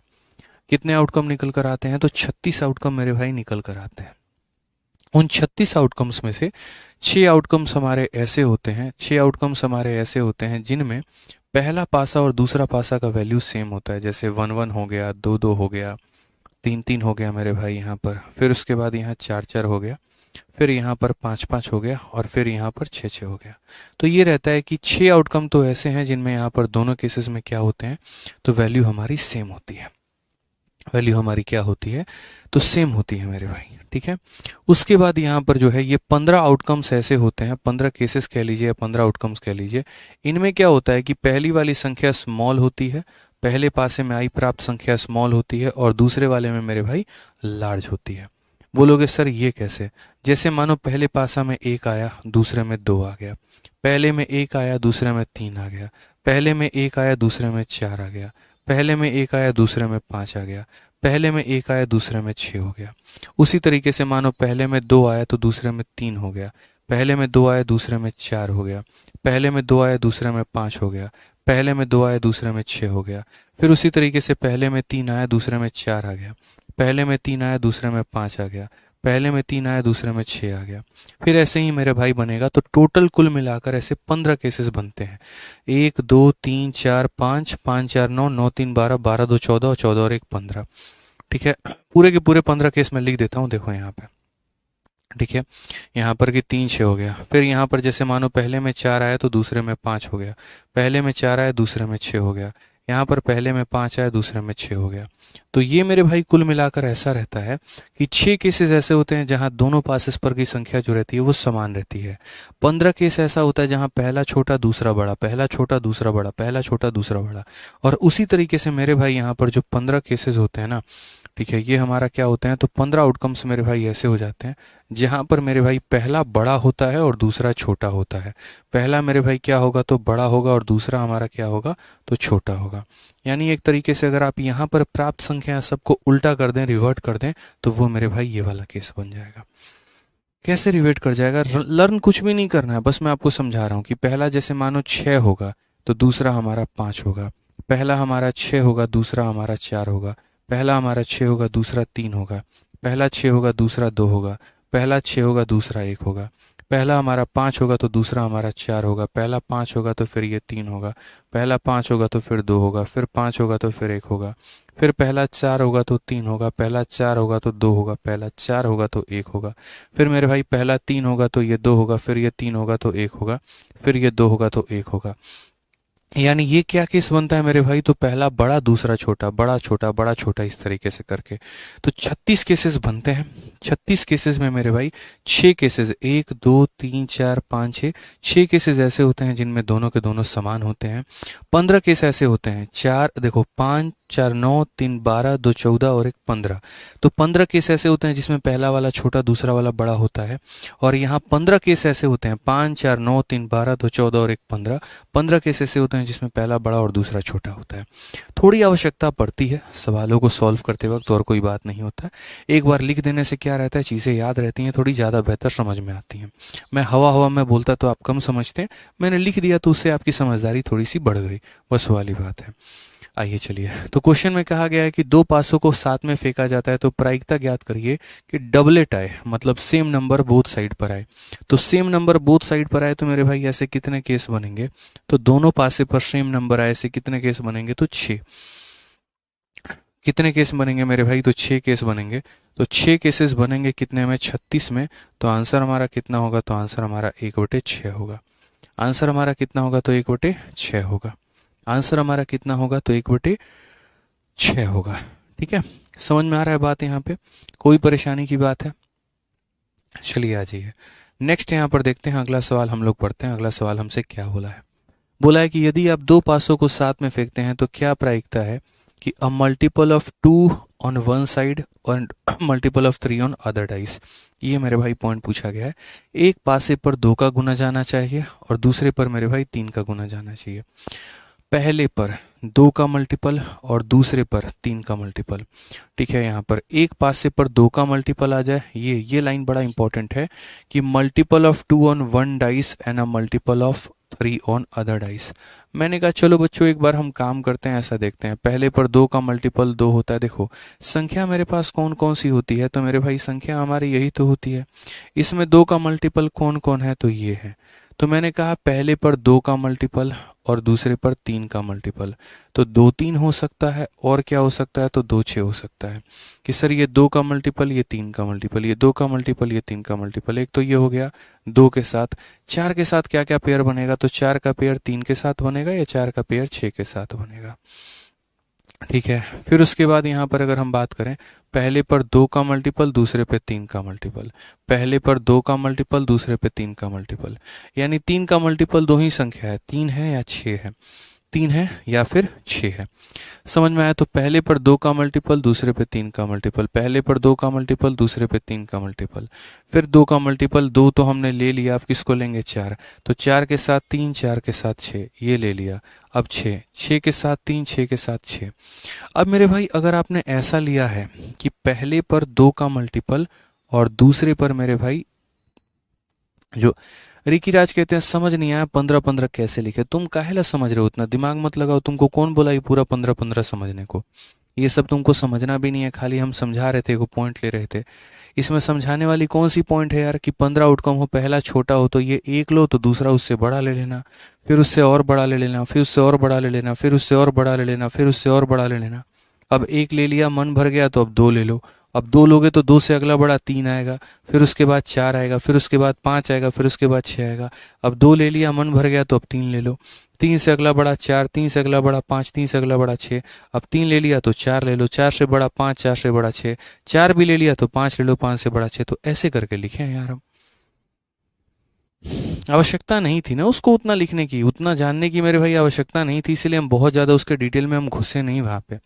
कितने आउटकम निकल कर आते हैं? तो 36 आउटकम मेरे भाई निकल कर आते हैं। उन 36 आउटकम्स में से 6 आउटकम्स हमारे ऐसे होते हैं, 6 आउटकम्स हमारे ऐसे होते हैं जिनमें पहला पासा और दूसरा पासा का वैल्यू सेम होता है। जैसे 1 1 हो गया, 2 2 हो गया, 3 3 हो गया मेरे भाई यहाँ पर, फिर उसके बाद यहाँ 4 4 हो गया, फिर यहाँ पर 5 5 हो गया, और फिर यहाँ पर 6 6 हो गया। तो ये रहता है कि 6 आउटकम तो ऐसे हैं जिनमें यहाँ पर दोनों केसेस में क्या होते हैं तो वैल्यू हमारी सेम होती है। वैल्यू हमारी क्या होती है तो सेम होती है मेरे भाई। ठीक है, उसके बाद यहाँ पर जो है ये 15 आउटकम्स ऐसे होते हैं, 15 केसेस कह लीजिए या 15 आउटकम्स कह लीजिए। इनमें क्या होता है कि पहली वाली संख्या स्मॉल होती है, पहले पासे में आई प्राप्त संख्या स्मॉल होती है, और दूसरे वाले में मेरे भाई लार्ज होती है। बोलोगे सर ये कैसे? जैसे मानो पहले पासा में 1 आया, दूसरे में 2 आ गया, पहले में 1 आया, दूसरे में 3 आ गया, पहले में 1 आया, दूसरे में 4 आ गया, पहले में 1 आया, दूसरे में 5 आ गया, पहले में 1 आया, दूसरे में 6 हो गया। उसी तरीके से मानो पहले में 2 आया तो दूसरे में 3 हो गया, पहले में 2 आया, दूसरे में 4 हो गया, पहले में 2 आया, दूसरे में 5 हो गया, पहले में 2 आया, दूसरे में 6 हो गया। फिर उसी तरीके से पहले में 3 आया, दूसरे में 4 आ गया, पहले में 3 आया, दूसरे में 5 आ गया, पहले में 3 आया, दूसरे में 6 आ गया। फिर ऐसे ही मेरे भाई बनेगा, तो टोटल कुल मिलाकर ऐसे 15 केसेस बनते हैं। 1 2 3 4 5, 5 4 9, 9 3 12, 12 2 14, और 14 और 1 15। ठीक है, पूरे के पूरे 15 केस मैं लिख देता हूँ, देखो यहाँ पे। ठीक है, यहाँ पर कि 3 6 हो गया। फिर यहाँ पर जैसे मानो पहले में 4 आया तो दूसरे में 5 हो गया, पहले में 4 आया दूसरे में 6 हो गया, यहाँ पर पहले में 5 आया दूसरे में 6 हो गया। तो ये मेरे भाई कुल मिलाकर ऐसा रहता है कि 6 केसेस ऐसे होते हैं जहाँ दोनों पासेस पर की संख्या जो रहती है वो समान रहती है। 15 केस ऐसा होता है जहाँ पहला छोटा दूसरा बड़ा, पहला छोटा दूसरा बड़ा, पहला छोटा दूसरा बड़ा। और उसी तरीके से मेरे भाई यहाँ पर जो 15 केसेस होते हैं ना, ठीक है, ये हमारा क्या होते हैं, तो 15 आउटकम्स मेरे भाई ऐसे हो जाते हैं जहाँ पर मेरे भाई पहला बड़ा होता है और दूसरा छोटा होता है। पहला मेरे भाई क्या होगा, तो बड़ा होगा, और दूसरा हमारा क्या होगा, तो छोटा होगा। यानी एक तरीके से अगर आप यहाँ पर प्राप्त संख्या सबको उल्टा कर दें, रिवर्ट कर दें, तो वो मेरे भाई ये वाला केस बन जाएगा। कैसे रिवर्ट कर जाएगा, लर्न कुछ भी नहीं करना है, बस मैं आपको समझा रहा हूँ कि पहला जैसे मानो 6 होगा तो दूसरा हमारा 5 होगा, पहला हमारा 6 होगा दूसरा हमारा 4 होगा, पहला हमारा 6 होगा दूसरा 3 होगा, पहला 6 होगा दूसरा 2 होगा, पहला 6 होगा दूसरा 1 होगा, पहला हमारा 5 होगा तो दूसरा हमारा 4 होगा, पहला 5 होगा तो फिर ये 3 होगा, पहला 5 होगा तो फिर 2 होगा, फिर 5 होगा तो फिर 1 होगा, फिर पहला 4 होगा तो 3 होगा, पहला 4 होगा तो 2 होगा, पहला 4 होगा तो 1 होगा, फिर मेरे भाई पहला 3 होगा तो ये 2 होगा, फिर ये 3 होगा तो 1 होगा, फिर ये 2 होगा तो 1 होगा। यानी ये क्या केस बनता है मेरे भाई, तो पहला बड़ा दूसरा छोटा, बड़ा छोटा बड़ा छोटा, इस तरीके से करके तो 36 केसेस बनते हैं। 36 केसेस में मेरे भाई 6 केसेस, 1 2 3 4 5 6 केसेस ऐसे होते हैं जिनमें दोनों के दोनों समान होते हैं। 15 केस ऐसे होते हैं, 4 देखो 5 4 9 3 12 2 14 और 1 15। तो 15 केस ऐसे होते हैं जिसमें पहला वाला छोटा दूसरा वाला बड़ा होता है। और यहाँ 15 केस ऐसे होते हैं, 5 4 9 3 12 2 14 और 1 15। 15 केस ऐसे होते हैं जिसमें पहला बड़ा और दूसरा छोटा होता है। थोड़ी आवश्यकता पड़ती है सवालों को सॉल्व करते वक्त, और कोई बात नहीं होता है। एक बार लिख देने से क्या रहता है, चीज़ें याद रहती हैं, थोड़ी ज़्यादा बेहतर समझ में आती हैं। मैं हवा हवा में बोलता तो आप कम समझते हैं, मैंने लिख दिया तो उससे आपकी समझदारी थोड़ी सी बढ़ गई, बस वाली बात है। आइए चलिए, तो क्वेश्चन में कहा गया है कि दो पासों को साथ में फेंका जाता है तो प्रायिकता ज्ञात करिए कि डबलेट आए, मतलब सेम नंबर बोथ साइड पर आए। तो सेम नंबर बोथ साइड पर आए तो मेरे भाई ऐसे कितने केस बनेंगे, तो दोनों पासे पर सेम नंबर आए ऐसे कितने केस बनेंगे, तो 6। कितने केस बनेंगे मेरे भाई, तो 6 केस बनेंगे। तो 6 केसेस बनेंगे कितने में, 36 में। तो आंसर हमारा कितना होगा, तो आंसर हमारा 1/6 होगा। आंसर हमारा कितना होगा, तो 1/6 होगा। आंसर हमारा कितना होगा, तो 1/6 होगा। ठीक है, समझ में आ रहा है बात, यहाँ पे कोई परेशानी की बात है। चलिए आ जाइए नेक्स्ट, यहाँ पर देखते हैं अगला सवाल हम लोग पढ़ते हैं। अगला सवाल हमसे क्या बोला है, बोला है कि यदि आप दो पासों को साथ में फेंकते हैं तो क्या प्रायिकता है कि a multiple of 2 on one side और multiple of 3 on other dice. ये मेरे भाई पॉइंट पूछा गया है। एक पासे पर 2 का गुना जाना चाहिए और दूसरे पर मेरे भाई 3 का गुना जाना चाहिए। पहले पर 2 का मल्टीपल और दूसरे पर 3 का मल्टीपल। ठीक है, यहाँ पर एक पासे पर 2 का मल्टीपल आ जाए, ये लाइन बड़ा इंपॉर्टेंट है कि multiple of 2 on one dice and a multiple of 3 on other dice. मैंने कहा चलो बच्चों एक बार हम काम करते हैं, ऐसा देखते हैं। पहले पर 2 का मल्टीपल 2 होता है। देखो संख्या मेरे पास कौन कौन सी होती है, तो मेरे भाई संख्या हमारी यही तो होती है। इसमें 2 का मल्टीपल कौन कौन है, तो ये है। तो मैंने कहा पहले पर 2 का मल्टीपल और दूसरे पर 3 का मल्टीपल, तो 2 3 हो सकता है, और क्या हो सकता है, तो 2 6 हो सकता है। कि सर ये 2 का मल्टीपल, ये 3 का मल्टीपल, ये 2 का मल्टीपल, ये 3 का मल्टीपल। एक तो ये हो गया 2 के साथ। 4 के साथ क्या क्या पेयर बनेगा, तो 4 का पेयर 3 के साथ बनेगा या 4 का पेयर 6 के साथ बनेगा। ठीक है, फिर उसके बाद यहाँ पर अगर हम बात करें, पहले पर 2 का मल्टीपल दूसरे पे 3 का मल्टीपल, पहले पर 2 का मल्टीपल दूसरे पे 3 का मल्टीपल। यानी 3 का मल्टीपल दो ही संख्या है, 3 है या 6 है, 3 है या फिर 6 है। समझ में आया, तो पहले पर 2 का मल्टीपल दूसरे पे 3 का मल्टीपल, पहले पर 2 का मल्टीपल दूसरे पे 3 का मल्टीपल, फिर 2 का मल्टीपल 2 तो हमने ले लिया, अब किसको लेंगे 4। तो 4 के साथ 3, 4 के साथ 6, ये ले लिया। अब 6, 6 के साथ 3, 6 के साथ 6। अब मेरे भाई अगर आपने ऐसा लिया है कि पहले पर 2 का मल्टीपल और दूसरे पर मेरे भाई, जो रिकी राज कहते हैं समझ नहीं आया 15 15 कैसे लिखे, तुम काहेला समझ रहे हो, उतना दिमाग मत लगाओ। तुमको कौन बोला ये पूरा 15 15 समझने को, ये सब तुमको समझना भी नहीं है, खाली हम समझा रहे थे, को पॉइंट ले रहे थे। इसमें समझाने वाली कौन सी पॉइंट है यार, कि 15 आउटकम हो, पहला छोटा हो तो ये एक लो, तो दूसरा उससे बड़ा ले लेना, फिर उससे और बड़ा ले लेना, फिर उससे और बड़ा ले लेना, फिर उससे और बड़ा ले लेना, फिर उससे और बड़ा ले लेना। अब एक ले लिया, मन भर गया, तो अब दो ले लो। अब दो लोगे तो दो से अगला बड़ा तीन आएगा, फिर उसके बाद चार आएगा, फिर उसके बाद पाँच आएगा, फिर उसके बाद छः आएगा। अब दो ले लिया, मन भर गया, तो अब तीन ले लो। तीन से अगला बड़ा चार, तीन से अगला बड़ा पाँच, तीन से अगला बड़ा छः। अब तीन ले लिया तो चार ले लो, चार से बड़ा पाँच, चार से बड़ा छः। चार भी ले लिया तो पाँच ले लो, पाँच से बड़ा छः। तो ऐसे करके लिखे हैं यार हम। आवश्यकता नहीं थी ना उसको उतना लिखने की, उतना जानने की मेरे भाई आवश्यकता नहीं थी, इसलिए हम बहुत ज़्यादा उसके डिटेल में हम घुसे नहीं वहाँ पे।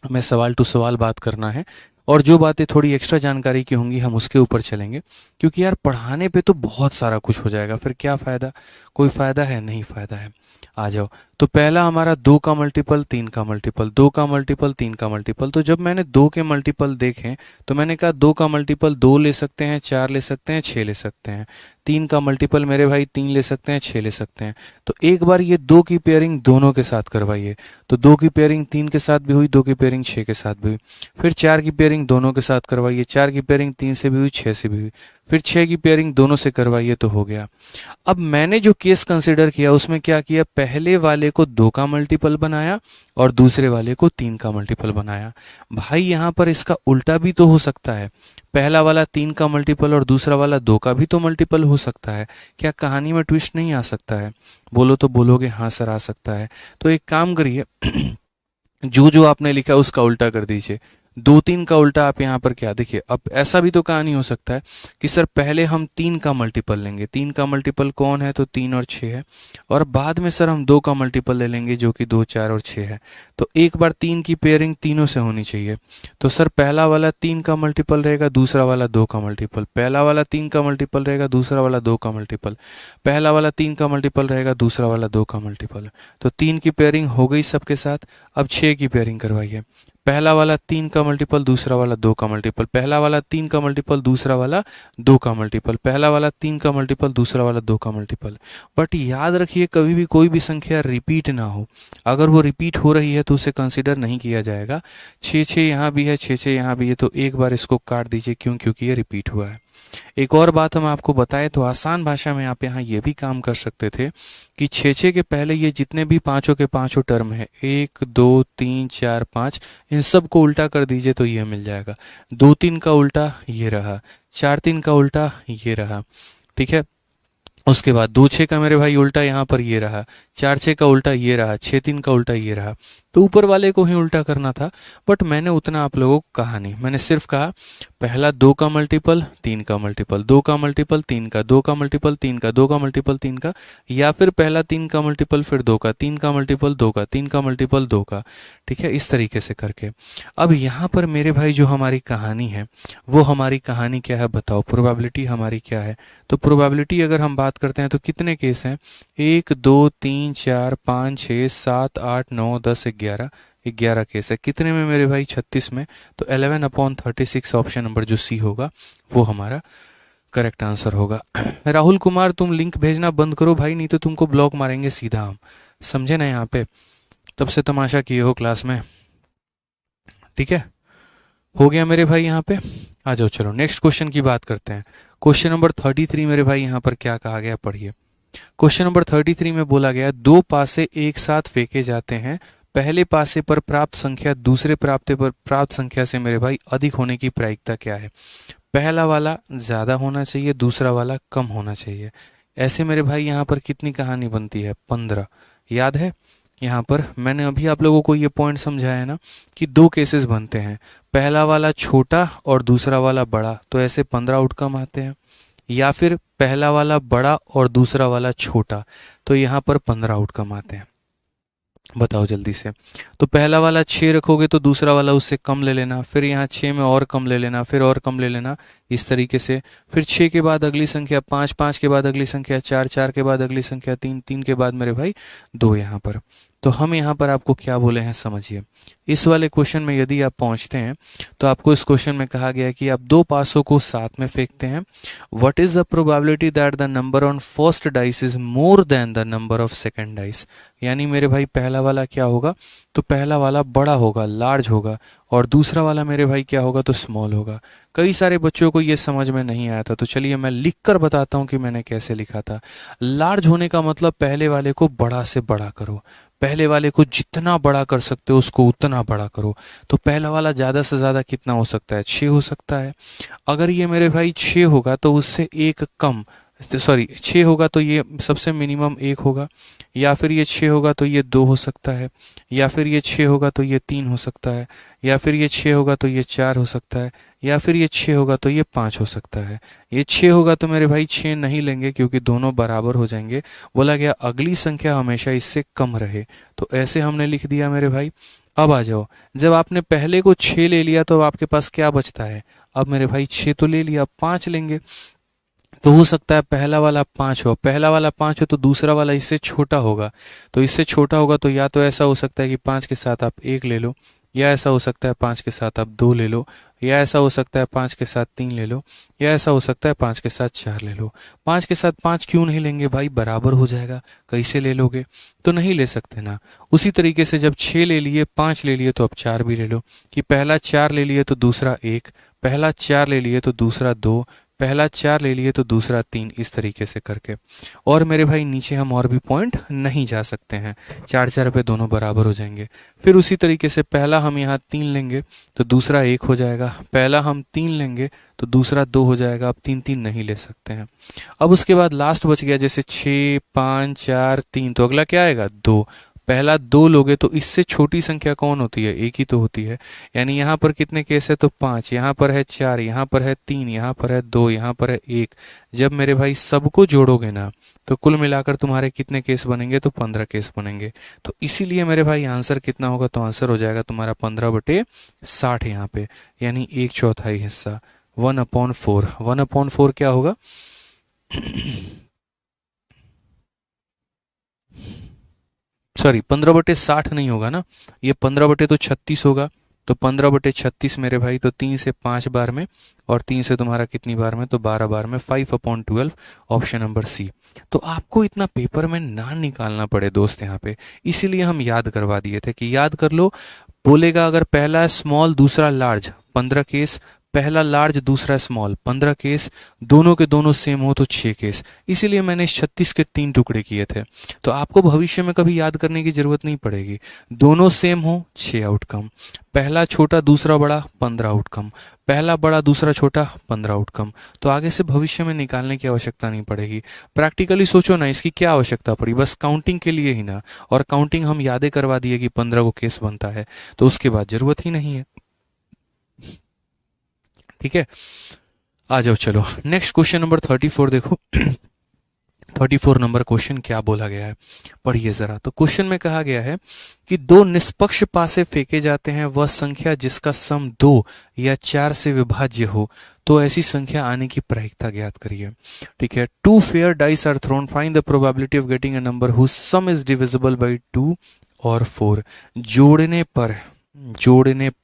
हमें सवाल टू सवाल बात करना है, और जो बातें थोड़ी एक्स्ट्रा जानकारी की होंगी हम उसके ऊपर चलेंगे। क्योंकि यार पढ़ाने पे तो बहुत सारा कुछ हो जाएगा, फिर क्या फ़ायदा? कोई फ़ायदा है? नहीं फ़ायदा है। आ जाओ। तो पहला हमारा दो का मल्टीपल, तीन का मल्टीपल, दो का मल्टीपल, तीन का मल्टीपल। तो जब मैंने दो के मल्टीपल देखें तो मैंने कहा दो का मल्टीपल दो ले सकते हैं, चार ले सकते हैं, छः ले सकते हैं। तीन का मल्टीपल मेरे भाई तीन ले सकते हैं, छः ले सकते हैं। तो एक बार ये दो की पेयरिंग दोनों के साथ करवाइए। तो दो की पेयरिंग तीन के साथ भी हुई, दो की पेयरिंग छः के साथ भी हुई। फिर चार की पेयरिंग दोनों के साथ करवाइए, चार की पेयरिंग तीन से भी हुई, छः से भी हुई। फिर छः की पेयरिंग दोनों से करवाइए, तो हो गया। अब मैंने जो केस कंसिडर किया उसमें क्या किया, पहले वाले को दो का मल्टीपल बनाया और दूसरे वाले को तीन का मल्टीपल बनाया। भाई यहाँ पर इसका उल्टा भी तो हो सकता है, पहला वाला तीन का मल्टीपल और दूसरा वाला दो का भी तो मल्टीपल हो सकता है। क्या कहानी में ट्विस्ट नहीं आ सकता है? बोलो तो बोलोगे हाँ सर आ सकता है। तो एक काम करिए जो जो आपने लिखा है उसका उल्टा कर दीजिए। दो तीन का उल्टा आप यहाँ पर क्या देखिए, अब ऐसा भी तो कहानी हो सकता है कि सर पहले हम तीन का मल्टीपल लेंगे, तीन का मल्टीपल कौन है, तो तीन और छः है, और बाद में सर हम दो का मल्टीपल ले लेंगे जो कि दो, चार और छः है। तो एक बार तीन की पेयरिंग तीनों से होनी चाहिए। तो सर पहला वाला तीन का मल्टीपल रहेगा, दूसरा वाला दो का मल्टीपल, पहला वाला तीन का मल्टीपल रहेगा, दूसरा वाला दो का मल्टीपल, पहला वाला तीन का मल्टीपल रहेगा, दूसरा वाला दो का मल्टीपल। तो तीन की पेयरिंग हो गई सबके साथ। अब छः की पेयरिंग करवाइए। पहला वाला तीन का मल्टीपल, दूसरा वाला दो का मल्टीपल, पहला वाला तीन का मल्टीपल, दूसरा वाला दो का मल्टीपल, पहला वाला तीन का मल्टीपल, दूसरा वाला दो का मल्टीपल। बट याद रखिए कभी भी कोई भी संख्या रिपीट ना हो। अगर वो रिपीट हो रही है तो उसे कंसिडर नहीं किया जाएगा। छः छः यहाँ भी है, छः छः यहाँ भी है, तो एक बार इसको काट दीजिए, क्यों? क्योंकि ये रिपीट हुआ है। एक और बात हम आपको बताएं तो आसान भाषा में आप यहाँ ये भी काम कर सकते थे कि छः छः के पहले ये जितने भी पाँचों के पाँचों टर्म है, एक दो तीन चार पाँच, इन सब को उल्टा कर दीजिए तो ये मिल जाएगा। दो तीन का उल्टा ये रहा, चार तीन का उल्टा ये रहा, ठीक है। उसके बाद दो छः का मेरे भाई उल्टा यहाँ पर ये रहा, चार छः का उल्टा ये रहा, छः तीन का उल्टा ये रहा। तो ऊपर वाले को ही उल्टा करना था, बट मैंने उतना आप लोगों को कहा नहीं। मैंने सिर्फ कहा पहला दो का मल्टीपल, तीन का मल्टीपल, दो का मल्टीपल, तीन का, दो का मल्टीपल, तीन का, दो का मल्टीपल, तीन का, या फिर पहला तीन का मल्टीपल फिर दो का, तीन का मल्टीपल दो का, तीन का मल्टीपल दो का, ठीक है, इस तरीके से करके। अब यहाँ पर मेरे भाई जो हमारी कहानी है, वो हमारी कहानी क्या है बताओ, प्रोबेबिलिटी हमारी क्या है? तो प्रोबेबिलिटी अगर हम बात करते हैं तो कितने केस हैं? एक दो तीन चार पाँच छः सात आठ नौ 10 11, 11 केस है। कितने में मेरे भाई? 36 में। तो 11/36 ऑप्शन नंबर जो सी होगा वो हमारा करेक्ट आंसर होगा। राहुल कुमार तुम लिंक भेजना बंद करो भाई, नहीं तो तुमको ब्लॉक मारेंगे सीधा हम, समझे ना? यहाँ पे तब से तमाशा किए हो क्लास में, ठीक है? हो गया मेरे भाई यहाँ पे। आ जाओ चलो नेक्स्ट क्वेश्चन की बात करते हैं। क्वेश्चन नंबर 33 मेरे भाई यहाँ पर क्या कहा गया, पढ़िए। क्वेश्चन नंबर 33 में बोला गया दो पासे एक साथ फेंके जाते हैं, पहले पासे पर प्राप्त संख्या दूसरे प्राप्त पर प्राप्त संख्या से मेरे भाई अधिक होने की प्रायिकता क्या है? पहला वाला ज्यादा होना चाहिए, दूसरा वाला कम होना चाहिए। ऐसे मेरे भाई यहाँ पर कितनी कहानी बनती है? 15। याद है? यहाँ पर मैंने अभी आप लोगों को ये पॉइंट समझाया है ना कि दो केसेस बनते हैं, पहला वाला छोटा और दूसरा वाला बड़ा, तो ऐसे 15 आउटकम आते हैं। या फिर पहला वाला बड़ा और दूसरा वाला छोटा, तो यहाँ पर 15 आउटकम आते हैं। बताओ जल्दी से। तो पहला वाला 6 रखोगे तो दूसरा वाला उससे कम ले लेना, फिर यहाँ 6 में और कम ले लेना, फिर और कम ले लेना, इस तरीके से। फिर 6 के बाद अगली संख्या 5, 5 के बाद अगली संख्या 4, 4 के बाद अगली संख्या 3, 3 के बाद मेरे भाई 2 यहाँ पर। तो हम यहाँ पर आपको क्या बोले हैं समझिए। इस वाले क्वेश्चन में यदि आप पहुँचते हैं तो आपको इस क्वेश्चन में कहा गया कि आप दो पासों को साथ में फेंकते हैं। What is the probability that the number on first dice is more than the number of second dice? यानी मेरे भाई पहला वाला क्या होगा? तो पहला वाला बड़ा होगा, लार्ज होगा, और दूसरा वाला मेरे भाई क्या होगा? तो स्मॉल होगा। कई सारे बच्चों को ये समझ में नहीं आया था, तो चलिए मैं लिख कर बताता हूँ कि मैंने कैसे लिखा था। लार्ज होने का मतलब पहले वाले को बड़ा से बड़ा करो, पहले वाले को जितना बड़ा कर सकते हो उसको उतना बड़ा करो। तो पहला वाला ज़्यादा से ज़्यादा कितना हो सकता है, 6 हो सकता है। अगर ये मेरे भाई 6 होगा तो उससे एक कम, सॉरी 6 होगा तो ये सबसे मिनिमम 1 होगा, या फिर ये 6 होगा तो ये 2 हो सकता है, या फिर ये 6 होगा तो ये 3 हो सकता है, या फिर ये 6 होगा तो ये 4 हो सकता है, या फिर ये 6 होगा तो ये 5 हो सकता है। ये 6 होगा तो मेरे भाई 6 नहीं लेंगे क्योंकि दोनों बराबर हो जाएंगे। बोला गया अगली संख्या हमेशा इससे कम रहे, तो ऐसे हमने लिख दिया मेरे भाई। अब आ जाओ, जब आपने पहले को 6 ले लिया तो आपके पास क्या बचता है, अब मेरे भाई 6 तो ले लिया, अब 5 लेंगे। तो हो सकता है पहला वाला 5 हो, पहला वाला 5 हो तो दूसरा वाला इससे छोटा होगा। तो इससे छोटा होगा तो या तो ऐसा हो सकता है कि 5 के साथ आप 1 ले लो, या ऐसा हो सकता है 5 के साथ आप 2 ले लो, या ऐसा हो सकता है 5 के साथ 3 ले लो, या ऐसा हो सकता है 5 के साथ 4 ले लो। 5 के साथ 5 क्यों नहीं लेंगे भाई, बराबर हो जाएगा। कैसे ले लोगे, तो नहीं ले सकते ना। उसी तरीके से जब 6 ले लिए, 5 ले लिए, तो अब 4 भी ले लो, कि पहला 4 ले लिए तो दूसरा 1, पहला 4 ले लिए तो दूसरा 2, पहला 4 ले लिए तो दूसरा 3, इस तरीके से करके। और मेरे भाई नीचे हम और भी पॉइंट नहीं जा सकते हैं, 4 4 पे दोनों बराबर हो जाएंगे। फिर उसी तरीके से पहला हम यहाँ 3 लेंगे तो दूसरा 1 हो जाएगा, पहला हम 3 लेंगे तो दूसरा 2 हो जाएगा। अब 3 3 नहीं ले सकते हैं। अब उसके बाद लास्ट बच गया जैसे 6 5 4 3, तो अगला क्या आएगा, 2। पहला 2 लोगे तो इससे छोटी संख्या कौन होती है, एक ही तो होती है। यानी यहाँ पर कितने केस है, तो 5, यहाँ पर है 4, यहाँ पर है 3, यहाँ पर है 2, यहाँ पर है 1। जब मेरे भाई सबको जोड़ोगे ना तो कुल मिलाकर तुम्हारे कितने केस बनेंगे, तो 15 केस बनेंगे। तो इसीलिए मेरे भाई आंसर कितना होगा, तो आंसर हो जाएगा तुम्हारा 15/60 यहाँ पे, यानी 1/4 हिस्सा, 1/4। 1/4 क्या होगा सॉरी 15/60 नहीं होगा ना, ये 15/36 होगा। तो 15/36 मेरे भाई, तो 3 से 5 बार में, और 3 से तुम्हारा कितनी बार में, तो 12 बार में, 5/12, ऑप्शन नंबर सी। तो आपको इतना पेपर में ना निकालना पड़े दोस्त यहाँ पे, इसीलिए हम याद करवा दिए थे कि याद कर लो। बोलेगा अगर पहला स्मॉल दूसरा लार्ज, 15 केस, पहला लार्ज दूसरा स्मॉल, 15 केस, दोनों के दोनों सेम हो तो 6 केस। इसीलिए मैंने 36 के 3 टुकड़े किए थे। तो आपको भविष्य में कभी याद करने की जरूरत नहीं पड़ेगी। दोनों सेम हो 6 आउटकम, पहला छोटा दूसरा बड़ा 15 आउटकम, पहला बड़ा दूसरा छोटा 15 आउटकम। तो आगे से भविष्य में निकालने की आवश्यकता नहीं पड़ेगी। प्रैक्टिकली सोचो ना, इसकी क्या आवश्यकता पड़ी, बस काउंटिंग के लिए ही ना। और काउंटिंग हम यादें करवा दिए कि 15 को केस बनता है, तो उसके बाद जरूरत ही नहीं है। ठीक है, आ जाओ चलो नेक्स्ट क्वेश्चन नंबर 34 देखो। 34 नंबर क्वेश्चन क्या बोला गया है, पढ़िए जरा। तो क्वेश्चन में कहा गया है कि दो निष्पक्ष पासे फेंके जाते हैं, वह संख्या जिसका सम 2 या 4 से विभाज्य हो, तो ऐसी संख्या आने की प्रायिकता ज्ञात करिए। ठीक है, 2 fair dice are thrown, find the probability of getting a number whose sum is divisible by 2 और 4। जोड़ने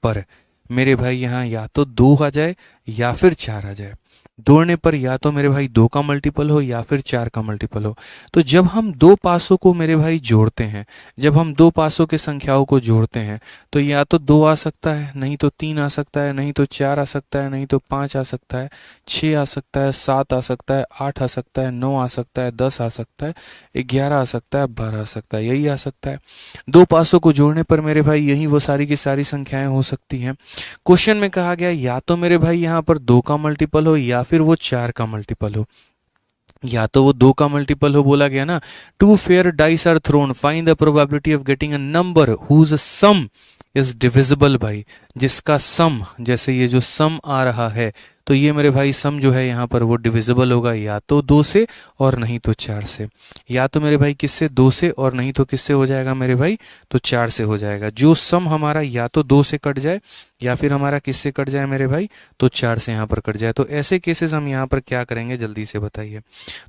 पर मेरे भाई यहाँ या तो 2 आ जाए या फिर 4 आ जाए। जोड़ने पर या तो मेरे भाई 2 का मल्टीपल हो या फिर 4 का मल्टीपल हो। तो जब हम दो पासों को मेरे भाई जोड़ते हैं, जब हम दो पासों के संख्याओं को जोड़ते हैं, तो या तो 2 आ सकता है, नहीं तो 3 आ सकता है, नहीं तो 4 आ सकता है, नहीं तो 5 आ सकता है, 6 आ सकता है, 7 आ सकता है, 8 आ सकता है, 9 आ सकता है, 10 आ सकता है, 11 आ सकता है, 12 आ सकता है, यही आ सकता है। दो पासों को जोड़ने पर मेरे भाई यही वो सारी की सारी संख्याएं हो सकती हैं। क्वेश्चन में कहा गया या तो मेरे भाई यहाँ पर 2 का मल्टीपल हो या फिर वो 4 का मल्टीपल हो। या तो वो 2 का मल्टीपल हो, बोला गया ना 2 fair dice are thrown, find the probability of getting a number whose sum is divisible by, जिसका सम, जैसे ये जो सम आ रहा है, तो ये मेरे भाई सम जो है यहाँ पर वो डिविजिबल होगा या तो 2 से और नहीं तो 4 से। या तो मेरे भाई किससे, 2 से, और नहीं तो किससे हो जाएगा मेरे भाई, तो 4 से हो जाएगा। जो सम हमारा या तो 2 से कट जाए या फिर हमारा किससे कट जाए मेरे भाई, तो 4 से यहाँ पर कट जाए। तो ऐसे केसेस हम यहाँ पर क्या करेंगे, जल्दी से बताइए।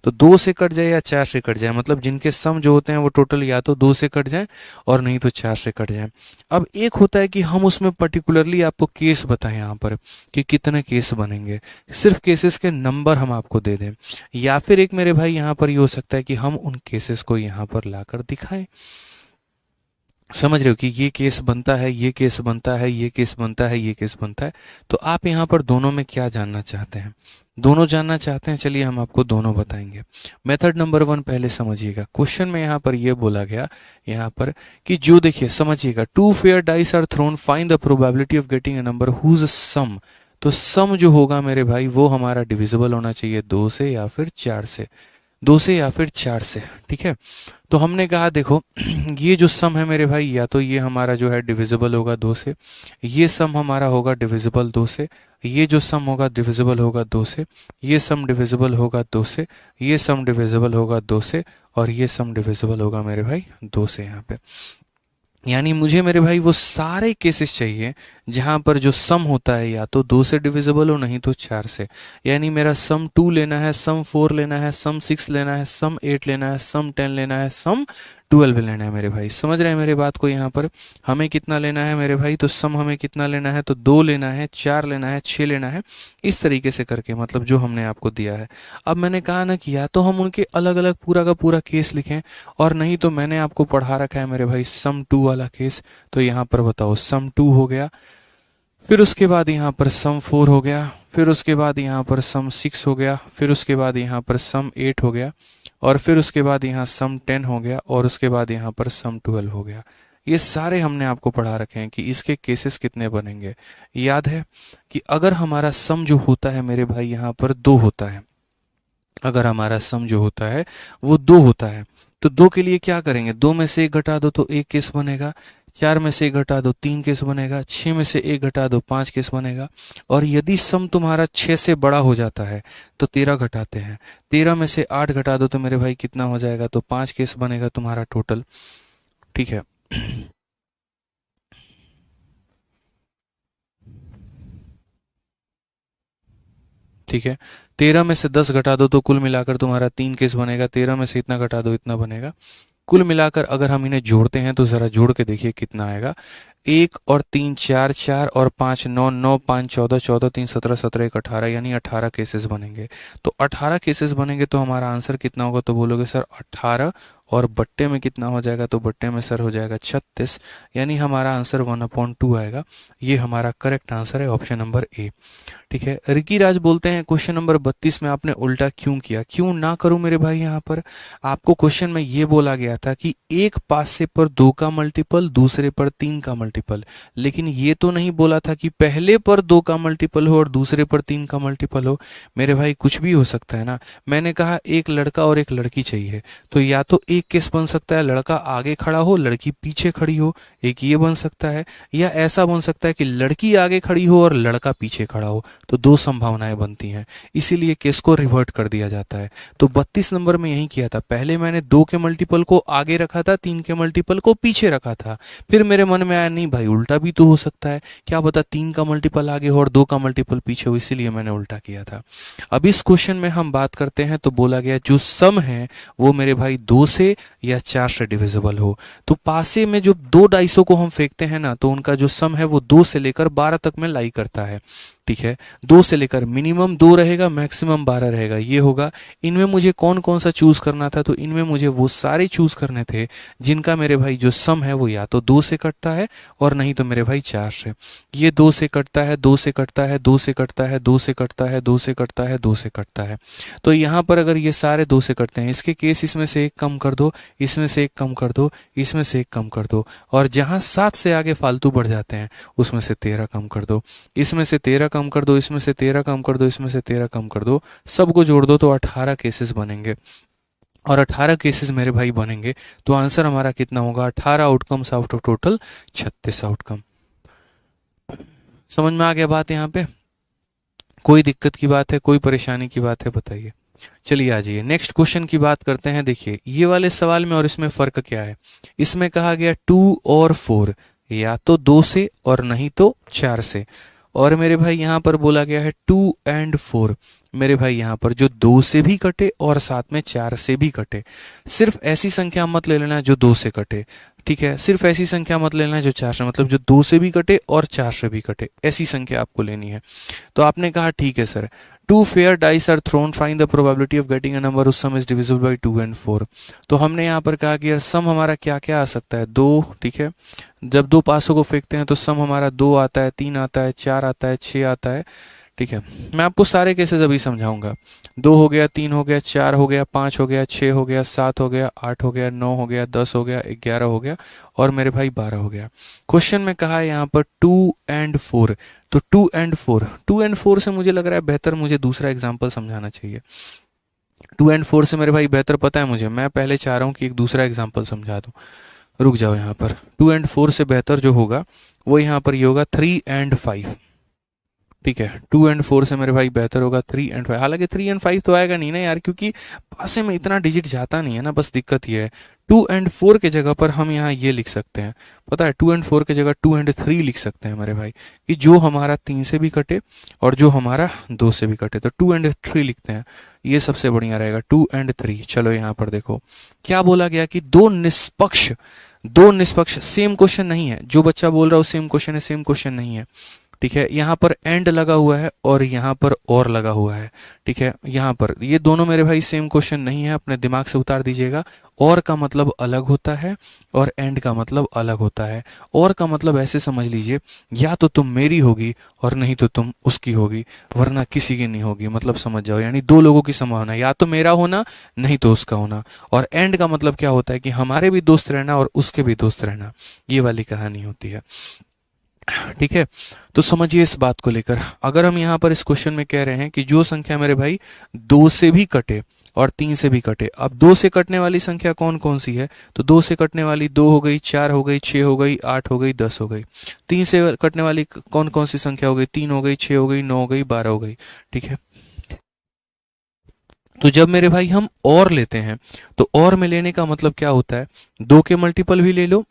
तो 2 से कट जाए या 4 से कट जाए, मतलब जिनके सम जो होते हैं वो टोटल या तो 2 से कट जाए और नहीं तो 4 से कट जाए। अब एक होता है कि हम उसमें पर्टिकुलरली आपको केस बताएं यहाँ पर कि कितने केस बनेंगे, सिर्फ केसेस के नंबर हम आपको दे दें। या फिर एक मेरे भाई यहाँ पर ये हो सकता है कि हम उन केसेस को यहाँ पर लाकर दिखाएं। समझ रहे हो कि ये केस बनता है, ये केस बनता है, ये केस बनता है, ये केस बनता है। तो आप यहाँ पर दोनों में क्या जानना चाहते हैं? दोनों जानना चाहते हैं, चलिए हम आपको दोनों बताएंगे। मेथड नंबर 1 पहले समझिएगा। क्वेश्चन में यहाँ पर ये बोला गया यहाँ पर कि जो, देखिए समझिएगा, 2 fair dice are thrown, find the probability of getting a number whose sum. तो सम जो होगा मेरे भाई वो हमारा डिविजिबल होना चाहिए 2 से या फिर 4 से, 2 से या फिर 4 से, ठीक है। तो हमने कहा देखो ये जो सम है मेरे भाई, या तो ये हमारा जो है डिविजिबल होगा 2 से, ये सम हमारा होगा डिविजिबल 2 से, ये जो सम होगा डिविजिबल होगा 2 से, ये सम डिविजिबल होगा 2 से, ये सम डिविजिबल होगा 2 से, और ये सम डिविजिबल होगा मेरे भाई 2 से यहाँ पे। यानी मुझे मेरे भाई वो सारे केसेस चाहिए जहां पर जो सम होता है या तो 2 से डिविजिबल हो, नहीं तो 4 से। यानी मेरा सम 2 लेना है, सम 4 लेना है, सम 6 लेना है, सम 8 लेना है, सम 10 लेना है, सम 12 लेना है मेरे भाई। समझ रहे हैं मेरे बात को? यहाँ पर हमें कितना लेना है मेरे भाई? तो सम हमें कितना लेना है? तो 2 लेना है, 4 लेना है, 6 लेना है, इस तरीके से करके, मतलब जो हमने आपको दिया है। अब मैंने कहा ना कि या तो हम उनके अलग अलग पूरा का पूरा केस लिखें, और नहीं तो मैंने आपको पढ़ा रखा है मेरे भाई सम 2 वाला केस। तो यहाँ पर बताओ सम 2 हो गया, फिर उसके बाद यहाँ पर सम 4 हो गया, फिर उसके बाद यहाँ पर सम 6 हो गया, फिर उसके बाद यहाँ पर सम 8 हो गया, और फिर उसके बाद यहाँ सम 10 हो गया, और उसके बाद यहाँ पर सम 12 हो गया। ये सारे हमने आपको पढ़ा रखे हैं कि इसके केसेस कितने बनेंगे। याद है कि अगर हमारा सम जो होता है मेरे भाई यहाँ पर 2 होता है, अगर हमारा सम जो होता है वो 2 होता है, तो 2 के लिए क्या करेंगे? 2 में से 1 घटा दो तो 1 केस बनेगा, 4 में से 1 घटा दो 3 केस बनेगा, 6 में से 1 घटा दो 5 केस बनेगा। और यदि सम तुम्हारा 6 से बड़ा हो जाता है तो 13 घटाते हैं, 13 में से 8 घटा दो तो मेरे भाई कितना हो जाएगा? तो 5 केस बनेगा तुम्हारा टोटल, ठीक है। ठीक है, 13 में से 10 घटा दो तो कुल मिलाकर तुम्हारा 3 केस बनेगा, 13 में से इतना घटा दो इतना बनेगा। कुल मिलाकर अगर हम इन्हें जोड़ते हैं तो ज़रा जोड़ के देखिए कितना आएगा। 1 और 3 4, 4 और 5 9, 9 5 14, 14 3 17, 17 1 18, यानी 18 केसेस बनेंगे। तो 18 केसेस बनेंगे तो हमारा आंसर कितना होगा? तो बोलोगे सर 18, और बट्टे में कितना हो जाएगा? तो बट्टे में सर हो जाएगा 36, यानी हमारा आंसर 1/2 आएगा। ये हमारा करेक्ट आंसर है, ऑप्शन नंबर ए। ठीक है, रिकी राज बोलते हैं क्वेश्चन नंबर 32 में आपने उल्टा क्यों किया? क्यों ना करूं मेरे भाई? यहाँ पर आपको क्वेश्चन में ये बोला गया था कि एक पासे पर 2 का मल्टीपल, दूसरे पर 3 का मल्टीपल, लेकिन ये तो नहीं बोला था कि पहले पर 2 का मल्टीपल हो और दूसरे पर 3 का मल्टीपल हो। मेरे भाई कुछ भी हो सकता है ना। मैंने कहा एक लड़का और एक लड़की चाहिए, तो या तो एक केस बन सकता है लड़का आगे खड़ा हो लड़की पीछे खड़ी हो, एक ये बन सकता है, या ऐसा बन सकता है कि लड़की आगे खड़ी हो और लड़का पीछे खड़ा हो। तो 2 संभावनाएं बनती हैं, इसीलिए केस को रिवर्ट कर दिया जाता है। तो 32 नंबर में यही किया था, पहले मैंने 2 के मल्टीपल को आगे रखा था, 3 के मल्टीपल को पीछे रखा था। फिर मेरे मन में आया नहीं भाई उल्टा भी तो हो सकता है, क्या पता 3 का मल्टीपल आगे हो और 2 का मल्टीपल पीछे हो, इसीलिए मैंने उल्टा किया था। अब इस क्वेश्चन में हम बात करते हैं तो बोला गया जो सम है वो मेरे भाई 2 से या 4 से डिविजिबल हो। तो पासे में जो 2 डाइसों को हम फेंकते हैं ना, तो उनका जो सम है वो 2 से लेकर 12 तक में लाई करता है। ठीक है, 2 से लेकर मिनिमम 2 रहेगा, मैक्सिमम 12 रहेगा, ये होगा। इनमें मुझे कौन कौन सा चूज करना था? तो इनमें मुझे वो सारे चूज करने थे जिनका मेरे भाई जो सम है वो या तो 2 से कटता है और नहीं तो मेरे भाई 4 से। ये 2 से कटता है, 2 से कटता है, 2 से कटता है, 2 से कटता है, 2 से कटता है, 2 से कटता है। तो यहाँ पर अगर ये सारे 2 से कटते हैं, इसके केस इसमें से एक कम कर दो, इसमें से एक कम कर दो, इसमें से एक कम कर दो, और जहाँ 7 से आगे फालतू बढ़ जाते हैं उसमें से 13 कम कर दो, इसमें से 13 कम कर दो, इसमें से 13 कम कर दो, इसमें से 13 कम कर दो, सबको जोड़ दो तो 18 केसेस बनेंगे। और 18 केसेस मेरे भाई बनेंगे तो आंसर हमारा कितना होगा? 18 outcomes out of total 36 outcome. समझ में आ गया बात? यहाँ पे कोई दिक्कत की बात है, कोई परेशानी की बात है? बताइए। चलिए आ जाइए नेक्स्ट क्वेश्चन की बात करते हैं। देखिए ये वाले सवाल में और इसमें फर्क क्या है। इसमें कहा गया 2 और 4, या तो 2 से और नहीं तो 4 से, और मेरे भाई यहाँ पर बोला गया है 2 and 4। मेरे भाई यहाँ पर जो 2 से भी कटे और साथ में 4 से भी कटे। सिर्फ ऐसी संख्या मत ले लेना जो 2 से कटे, ठीक है, सिर्फ ऐसी संख्या मत लेना जो 4 से, मतलब जो 2 से भी कटे और 4 से भी कटे, ऐसी संख्या आपको लेनी है। तो आपने कहा ठीक है sir, 2 fair dice are thrown, find the probability of getting a number whose sum is divisible by 2 and 4। तो हमने यहाँ पर कहा कि यार सम हमारा क्या क्या आ सकता है, 2, ठीक है, जब 2 पासों को फेंकते हैं तो सम हमारा 2 आता है, 3 आता है, 4 आता है, 6 आता है, ठीक है। मैं आपको सारे केसेस अभी समझाऊंगा। 2 हो गया, 3 हो गया, 4 हो गया, 5 हो गया, 6 हो गया, 7 हो गया, 8 हो गया, 9 हो गया, 10 हो गया, 11 हो गया और मेरे भाई 12 हो गया। क्वेश्चन में कहा है यहाँ पर 2 एंड 4, तो 2 एंड 4, 2 एंड 4 से मुझे लग रहा है बेहतर मुझे दूसरा एग्जाम्पल समझाना चाहिए। 2 एंड 4 से मेरे भाई बेहतर पता है मुझे, मैं पहले चाह रहा हूँ कि एक दूसरा एग्जाम्पल समझा दूँ। रुक जाओ, यहाँ पर 2 एंड 4 से बेहतर जो होगा वो यहाँ पर ये होगा 3 एंड 5, ठीक है। 2 एंड 4 से मेरे भाई बेहतर होगा 3 एंड 5। हालांकि 3 एंड 5 तो आएगा नहीं ना यार, क्योंकि पासे में इतना डिजिट जाता नहीं है ना, बस दिक्कत ये है। 2 एंड 4 के जगह पर हम यहाँ ये लिख सकते हैं, पता है, 2 एंड 4 के जगह 2 एंड 3 लिख सकते हैं मेरे भाई, कि जो हमारा 3 से भी कटे और जो हमारा 2 से भी कटे, तो 2 एंड 3 लिखते हैं, ये सबसे बढ़िया रहेगा, 2 एंड 3। चलो यहाँ पर देखो क्या बोला गया कि दो निष्पक्ष, सेम क्वेश्चन नहीं है, जो बच्चा बोल रहा है सेम क्वेश्चन है, सेम क्वेश्चन नहीं है, ठीक है। यहाँ पर एंड लगा हुआ है और यहाँ पर और लगा हुआ है, ठीक है। यहाँ पर ये दोनों मेरे भाई सेम क्वेश्चन नहीं है, अपने दिमाग से उतार दीजिएगा। और का मतलब अलग होता है और एंड का मतलब अलग होता है। और का मतलब ऐसे समझ लीजिए, या तो तुम मेरी होगी और नहीं तो तुम उसकी होगी, वरना किसी की नहीं होगी, मतलब समझ जाओ, यानी दो लोगों की संभावना, या तो मेरा होना नहीं तो उसका होना। और एंड का मतलब क्या होता है कि हमारे भी दोस्त रहना और उसके भी दोस्त रहना, ये वाली कहानी होती है, ठीक है। तो समझिए इस बात को लेकर, अगर हम यहाँ पर इस क्वेश्चन में कह रहे हैं कि जो संख्या मेरे भाई 2 से भी कटे और 3 से भी कटे, अब 2 से कटने वाली संख्या कौन कौन सी है, तो 2 से कटने वाली 2 हो गई, 4 हो गई, 6 हो गई, 8 हो गई, 10 हो गई। 3 से कटने वाली कौन कौन सी संख्या हो गई, 3 हो गई, 6 हो गई, 9 हो गई, 12 हो गई, ठीक है। तो जब मेरे भाई हम और लेते हैं, तो और में लेने का मतलब क्या होता है, 2 के मल्टीपल भी ले लो,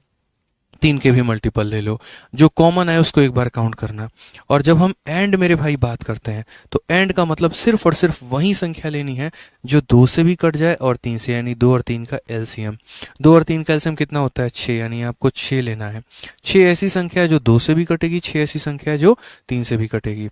3 के भी मल्टीपल ले लो, जो कॉमन है उसको एक बार काउंट करना। और जब हम एंड मेरे भाई बात करते हैं, तो एंड का मतलब सिर्फ और सिर्फ वही संख्या लेनी है जो 2 से भी कट जाए और 3 से, यानी 2 और 3 का एलसीएम। 2 और 3 का एलसीएम कितना होता है, 6, यानी आपको 6 लेना है। 6 ऐसी संख्या है जो 2 से भी कटेगी, 6 ऐसी संख्या है जो 3 से भी कटेगी।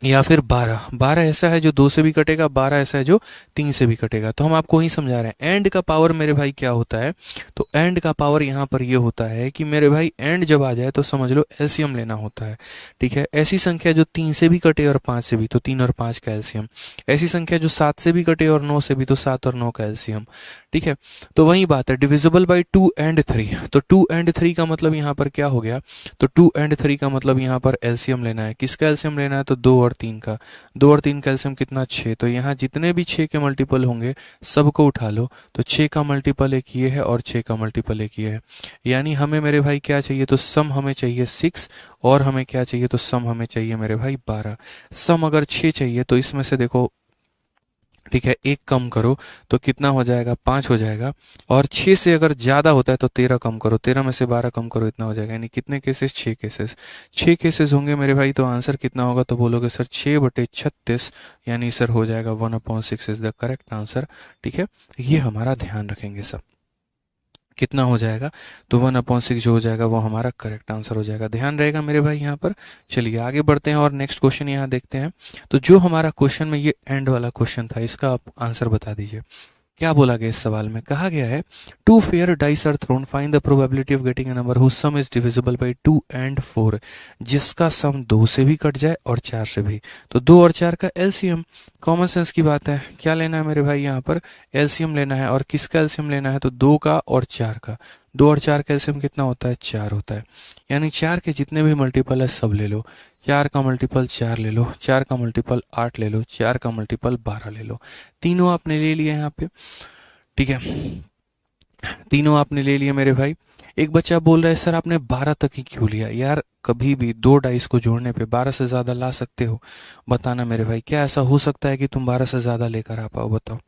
या फिर 12 ऐसा है जो 2 से भी कटेगा, 12 ऐसा है जो 3 से भी कटेगा। तो हम आपको वही समझा रहे हैं, एंड का पावर मेरे भाई क्या होता है, तो एंड का पावर यहाँ पर ये होता है कि मेरे भाई एंड जब आ जाए तो समझ लो एलसीएम लेना होता है, ठीक है। ऐसी संख्या जो 3 से भी कटे और 5 से भी, तो 3 और 5 का एलसीएम। ऐसी संख्या जो 7 से भी कटे और 9 से भी, तो 7 और 9 का एलसीएम, ठीक है। तो वही बात है, डिविजिबल बाई 2 एंड 3। तो 2 एंड 3 का मतलब यहाँ पर क्या हो गया, तो 2 एंड 3 का मतलब यहाँ पर एलसीएम लेना है। किसका एलसीएम लेना है, तो 2 और 3 का। 2 और 3 का एलसीएम कितना, 6। तो यहाँ जितने भी 6 के मल्टीपल होंगे सबको उठा लो, तो 6 का मल्टीपल एक ये है और 6 का मल्टीपल एक ये है। यानी हमें मेरे भाई क्या चाहिए, तो सम हमें चाहिए 6 और हमें क्या चाहिए, तो सम हमें चाहिए मेरे भाई 12। सम अगर 6 चाहिए तो इसमें से देखो, ठीक है, एक कम करो तो कितना हो जाएगा, 5 हो जाएगा। और 6 से अगर ज़्यादा होता है तो 13 कम करो, 13 में से 12 कम करो, इतना हो जाएगा। यानी कितने केसेस, 6 केसेस। 6 केसेस होंगे मेरे भाई, तो आंसर कितना होगा, तो बोलोगे सर 6/36, यानी सर हो जाएगा 1/6 इज द करेक्ट आंसर, ठीक है। ये हमारा ध्यान रखेंगे सब, कितना हो जाएगा, तो 1/6 जो हो जाएगा वो हमारा करेक्ट आंसर हो जाएगा, ध्यान रहेगा मेरे भाई यहाँ पर। चलिए आगे बढ़ते हैं और नेक्स्ट क्वेश्चन यहाँ देखते हैं। तो जो हमारा क्वेश्चन में ये एंड वाला क्वेश्चन था, इसका आप आंसर बता दीजिए। क्या बोला गया इस सवाल में, कहा गया है 2 fair dice are thrown, find the probability of getting a number whose sum is divisible by 2 and 4, जिसका सम 2 से भी कट जाए और 4 से भी। तो 2 और 4 का एलसीएम, कॉमन सेंस की बात है, क्या लेना है मेरे भाई, यहाँ पर एलसीएम लेना है। और किसका एलसीएम लेना है, तो 2 का और 4 का। 2 और 4 का एलसीएम कितना होता है, 4 होता है। यानी 4 के जितने भी मल्टीपल है सब ले लो। 4 का मल्टीपल 4 ले लो, 4 का मल्टीपल 8 ले लो, 4 का मल्टीपल 12 ले लो। तीनों आपने ले लिया यहाँ पे, ठीक है, तीनों आपने ले लिया मेरे भाई। एक बच्चा बोल रहा है सर आपने 12 तक ही क्यों लिया, यार कभी भी 2 डाइस को जोड़ने पे 12 से ज़्यादा ला सकते हो, बताना मेरे भाई। क्या ऐसा हो सकता है कि तुम 12 से ज़्यादा लेकर आ पाओ, बताओ।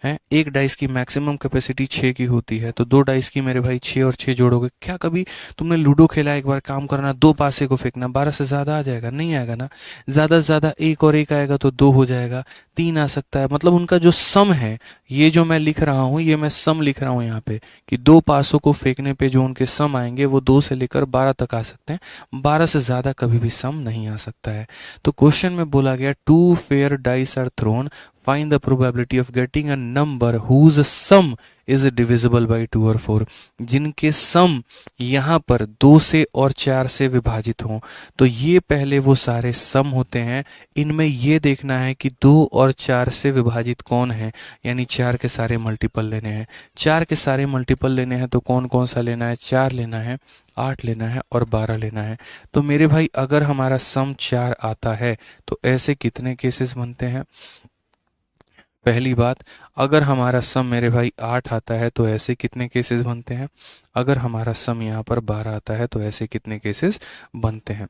है। एक डाइस की मैक्सिमम कैपेसिटी 6 की होती है, तो दो डाइस की मेरे भाई 6 और 6 जोड़ोगे। क्या कभी तुमने लूडो खेला? एक बार काम करना, दो पासे को फेंकना, 12 से ज़्यादा आ जाएगा? नहीं आएगा ना। ज़्यादा से ज़्यादा एक और एक आएगा तो दो हो जाएगा, तीन आ सकता है। मतलब उनका जो सम है, ये जो मैं लिख रहा हूँ, ये मैं सम लिख रहा हूँ यहाँ पे, कि दो पासों को फेंकने पे जो उनके सम आएंगे वो 2 से लेकर 12 तक आ सकते हैं। 12 से ज़्यादा कभी भी सम नहीं आ सकता है। तो क्वेश्चन में बोला गया, two fair dice are thrown, find the probability of getting a number whose sum is divisible by 2 और 4। जिनके सम यहाँ पर 2 से और 4 से विभाजित हों। तो ये पहले वो सारे सम होते हैं। इनमें ये देखना है कि 2 और 4 से विभाजित कौन है, यानी 4 के सारे मल्टीपल लेने हैं। 4 के सारे मल्टीपल लेने हैं तो कौन कौन सा लेना है? 4 लेना है, 8 लेना है और 12 लेना है। तो मेरे भाई अगर हमारा सम 4 आता है तो ऐसे कितने केसेस बनते हैं? पहली बात, अगर हमारा सम मेरे भाई 8 आता है तो ऐसे कितने केसेस बनते हैं? अगर हमारा सम यहाँ पर 12 आता है तो ऐसे कितने केसेस बनते हैं?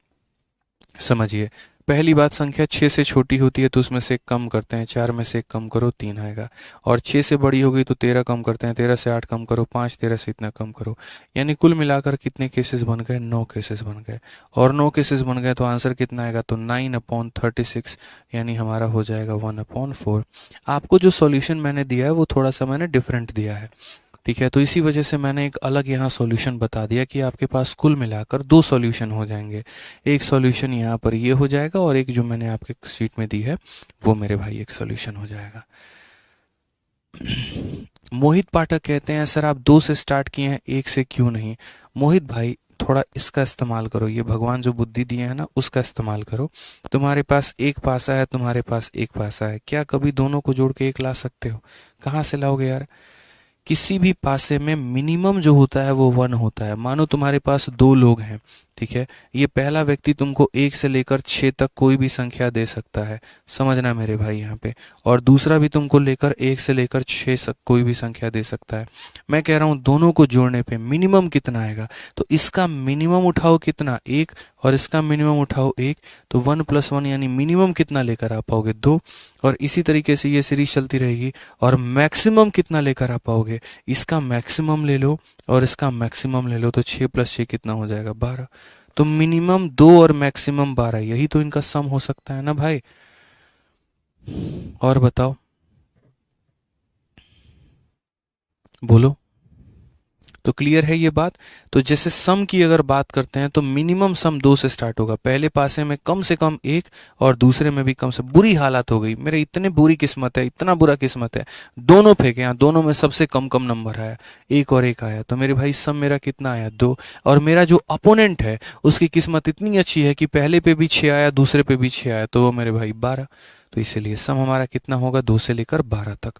समझिए, पहली बात, संख्या 6 से छोटी होती है तो उसमें से एक कम करते हैं, 4 में से एक कम करो 3 आएगा। और 6 से बड़ी हो गई तो 13 कम करते हैं, 13 से 8 कम करो 5, 13 से इतना कम करो। यानी कुल मिलाकर कितने केसेस बन गए? 9 केसेस बन गए। और 9 केसेस बन गए तो आंसर कितना आएगा? तो 9/36, यानी हमारा हो जाएगा 1/4। आपको जो सॉल्यूशन मैंने दिया है वो थोड़ा सा मैंने डिफरेंट दिया है, ठीक है। तो इसी वजह से मैंने एक अलग यहाँ सॉल्यूशन बता दिया कि आपके पास कुल मिलाकर 2 सॉल्यूशन हो जाएंगे। एक सॉल्यूशन यहाँ पर ये हो जाएगा और एक जो मैंने आपके शीट में दी है वो मेरे भाई एक सॉल्यूशन हो जाएगा। मोहित पाठक कहते हैं, सर आप 2 से स्टार्ट किए हैं, 1 से क्यों नहीं? मोहित भाई थोड़ा इसका इस्तेमाल करो, ये भगवान जो बुद्धि दिए हैं ना उसका इस्तेमाल करो। तुम्हारे पास एक पासा है, तुम्हारे पास एक पासा है, क्या कभी दोनों को जोड़ के एक ला सकते हो? कहाँ से लाओगे यार? किसी भी पासे में मिनिमम जो होता है वो 1 होता है। मानो तुम्हारे पास 2 लोग हैं, ठीक है। ये पहला व्यक्ति तुमको 1 से लेकर 6 तक कोई भी संख्या दे सकता है, समझना मेरे भाई यहाँ पे। और दूसरा भी तुमको लेकर 1 से लेकर 6 तक कोई भी संख्या दे सकता है। मैं कह रहा हूँ दोनों को जोड़ने पे मिनिमम कितना आएगा? तो इसका मिनिमम उठाओ कितना? 1, और इसका मिनिमम उठाओ 1, तो 1 + 1 यानी मिनिमम कितना लेकर आ पाओगे? 2। और इसी तरीके से ये सीरीज चलती रहेगी। और मैक्सिमम कितना लेकर आ पाओगे? इसका मैक्सिमम ले लो और इसका मैक्सिमम ले लो, तो 6 + 6 कितना हो जाएगा? 12। तो मिनिमम 2 और मैक्सिमम 12, यही तो इनका सम हो सकता है ना भाई। और बताओ, बोलो। तो क्लियर है ये बात? तो जैसे सम की अगर बात करते हैं तो मिनिमम सम 2 से स्टार्ट होगा। पहले पासे में कम से कम 1 और दूसरे में भी कम से। बुरी हालत हो गई मेरे, इतने बुरी किस्मत है, इतना बुरा किस्मत है, दोनों फेंके यहाँ, दोनों में सबसे कम कम नंबर आया, 1 और 1 आया। तो मेरे भाई सम मेरा कितना आया? 2। और मेरा जो अपोनेंट है उसकी किस्मत इतनी अच्छी है कि पहले पे भी 6 आया, दूसरे पे भी 6 आया, तो वो मेरे भाई 12। तो इसीलिए सम हमारा कितना होगा? 2 से लेकर 12 तक।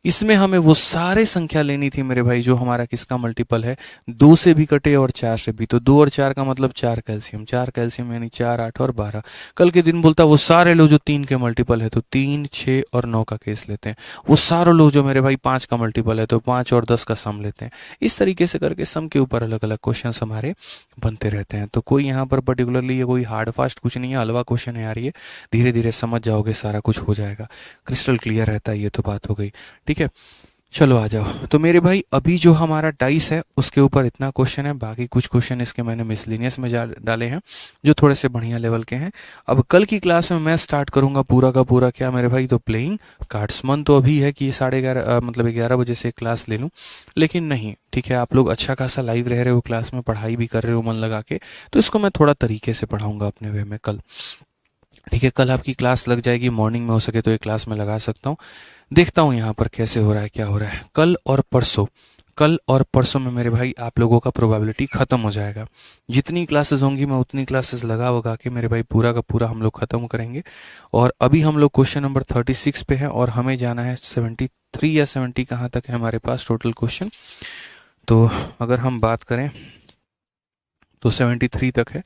इसमें हमें वो सारे संख्या लेनी थी मेरे भाई जो हमारा किसका मल्टीपल है? 2 से भी कटे और 4 से भी। तो 2 और 4 का मतलब 4 कैल्शियम, 4 कैल्शियम यानी 4, 8 और 12। कल के दिन बोलता वो सारे लोग जो 3 के मल्टीपल है तो 3, 6 और 9 का केस लेते हैं। वो सारे लोग जो मेरे भाई 5 का मल्टीपल है तो 5 और 10 का सम लेते हैं। इस तरीके से करके सम के ऊपर अलग अलग क्वेश्चन हमारे बनते रहते हैं। तो कोई यहाँ पर पर्टिकुलरली ये कोई हार्ड फास्ट कुछ नहीं है, हलवा क्वेश्चन है यार ये। धीरे धीरे समझ जाओगे, सारा कुछ हो जाएगा, क्रिस्टल क्लियर रहता है। ये तो बात हो गई, ठीक है। चलो आ जाओ। तो मेरे भाई अभी जो हमारा डाइस है उसके ऊपर इतना क्वेश्चन है, बाकी कुछ क्वेश्चन इसके मैंने मिसलिनियस में डाले हैं जो थोड़े से बढ़िया लेवल के हैं। अब कल की क्लास में मैं स्टार्ट करूंगा पूरा का पूरा क्या मेरे भाई? तो प्लेइंग कार्ड्स। मन तो अभी है कि 11:30 मतलब 11 बजे से क्लास ले लूँ, लेकिन नहीं, ठीक है। आप लोग अच्छा खासा लाइव रह रहे हो, क्लास में पढ़ाई भी कर रहे हो मन लगा के, तो इसको मैं थोड़ा तरीके से पढ़ाऊंगा अपने वे में कल, ठीक है। कल आपकी क्लास लग जाएगी, मॉर्निंग में हो सके तो एक क्लास में लगा सकता हूँ। देखता हूँ यहाँ पर कैसे हो रहा है, क्या हो रहा है। कल और परसों में मेरे भाई आप लोगों का प्रोबेबिलिटी ख़त्म हो जाएगा। जितनी क्लासेस होंगी मैं उतनी क्लासेस लगा के मेरे भाई पूरा का पूरा हम लोग ख़त्म करेंगे। और अभी हम लोग क्वेश्चन नंबर 36 पे हैं और हमें जाना है 73 या 70 कहाँ तक है हमारे पास टोटल क्वेश्चन। तो अगर हम बात करें तो 73 तक है।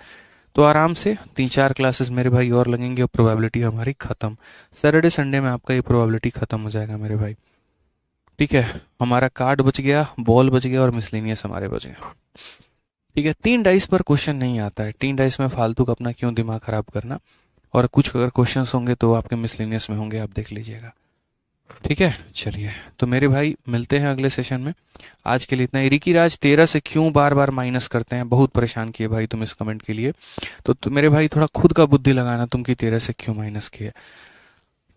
तो आराम से 3-4 क्लासेस मेरे भाई और लगेंगे और प्रोबेबिलिटी हमारी ख़त्म। सैटरडे संडे में आपका ये प्रोबेबिलिटी ख़त्म हो जाएगा मेरे भाई, ठीक है। हमारा कार्ड बच गया, बॉल बच गया और मिसलेनियस हमारे बच गया, ठीक है। 3 डाइस पर क्वेश्चन नहीं आता है, 3 डाइस में फालतू का अपना क्यों दिमाग खराब करना। और कुछ अगर क्वेश्चंस होंगे तो आपके मिसलेनियस में होंगे, आप देख लीजिएगा। ठीक है, चलिए तो मेरे भाई मिलते हैं अगले सेशन में। आज के लिए इतना ही। रिकी राज 13 से क्यों बार बार माइनस करते हैं, बहुत परेशान किए भाई तुम इस कमेंट के लिए। तो मेरे भाई थोड़ा खुद का बुद्धि लगाना, तुम की 13 से क्यों माइनस किए।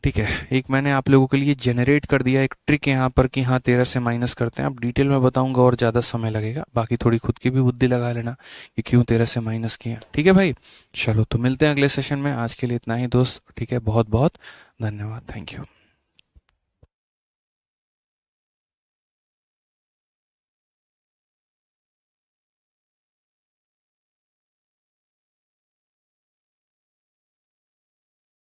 ठीक है, एक मैंने आप लोगों के लिए जनरेट कर दिया एक ट्रिक यहाँ पर कि हाँ 13 से माइनस करते हैं। अब डिटेल में बताऊंगा और ज़्यादा समय लगेगा, बाकी थोड़ी खुद की भी बुद्धि लगा लेना कि क्यों 13 से माइनस किए। ठीक है भाई, चलो तो मिलते हैं अगले सेशन में। आज के लिए इतना ही दोस्त, ठीक है, बहुत बहुत धन्यवाद, थैंक यू।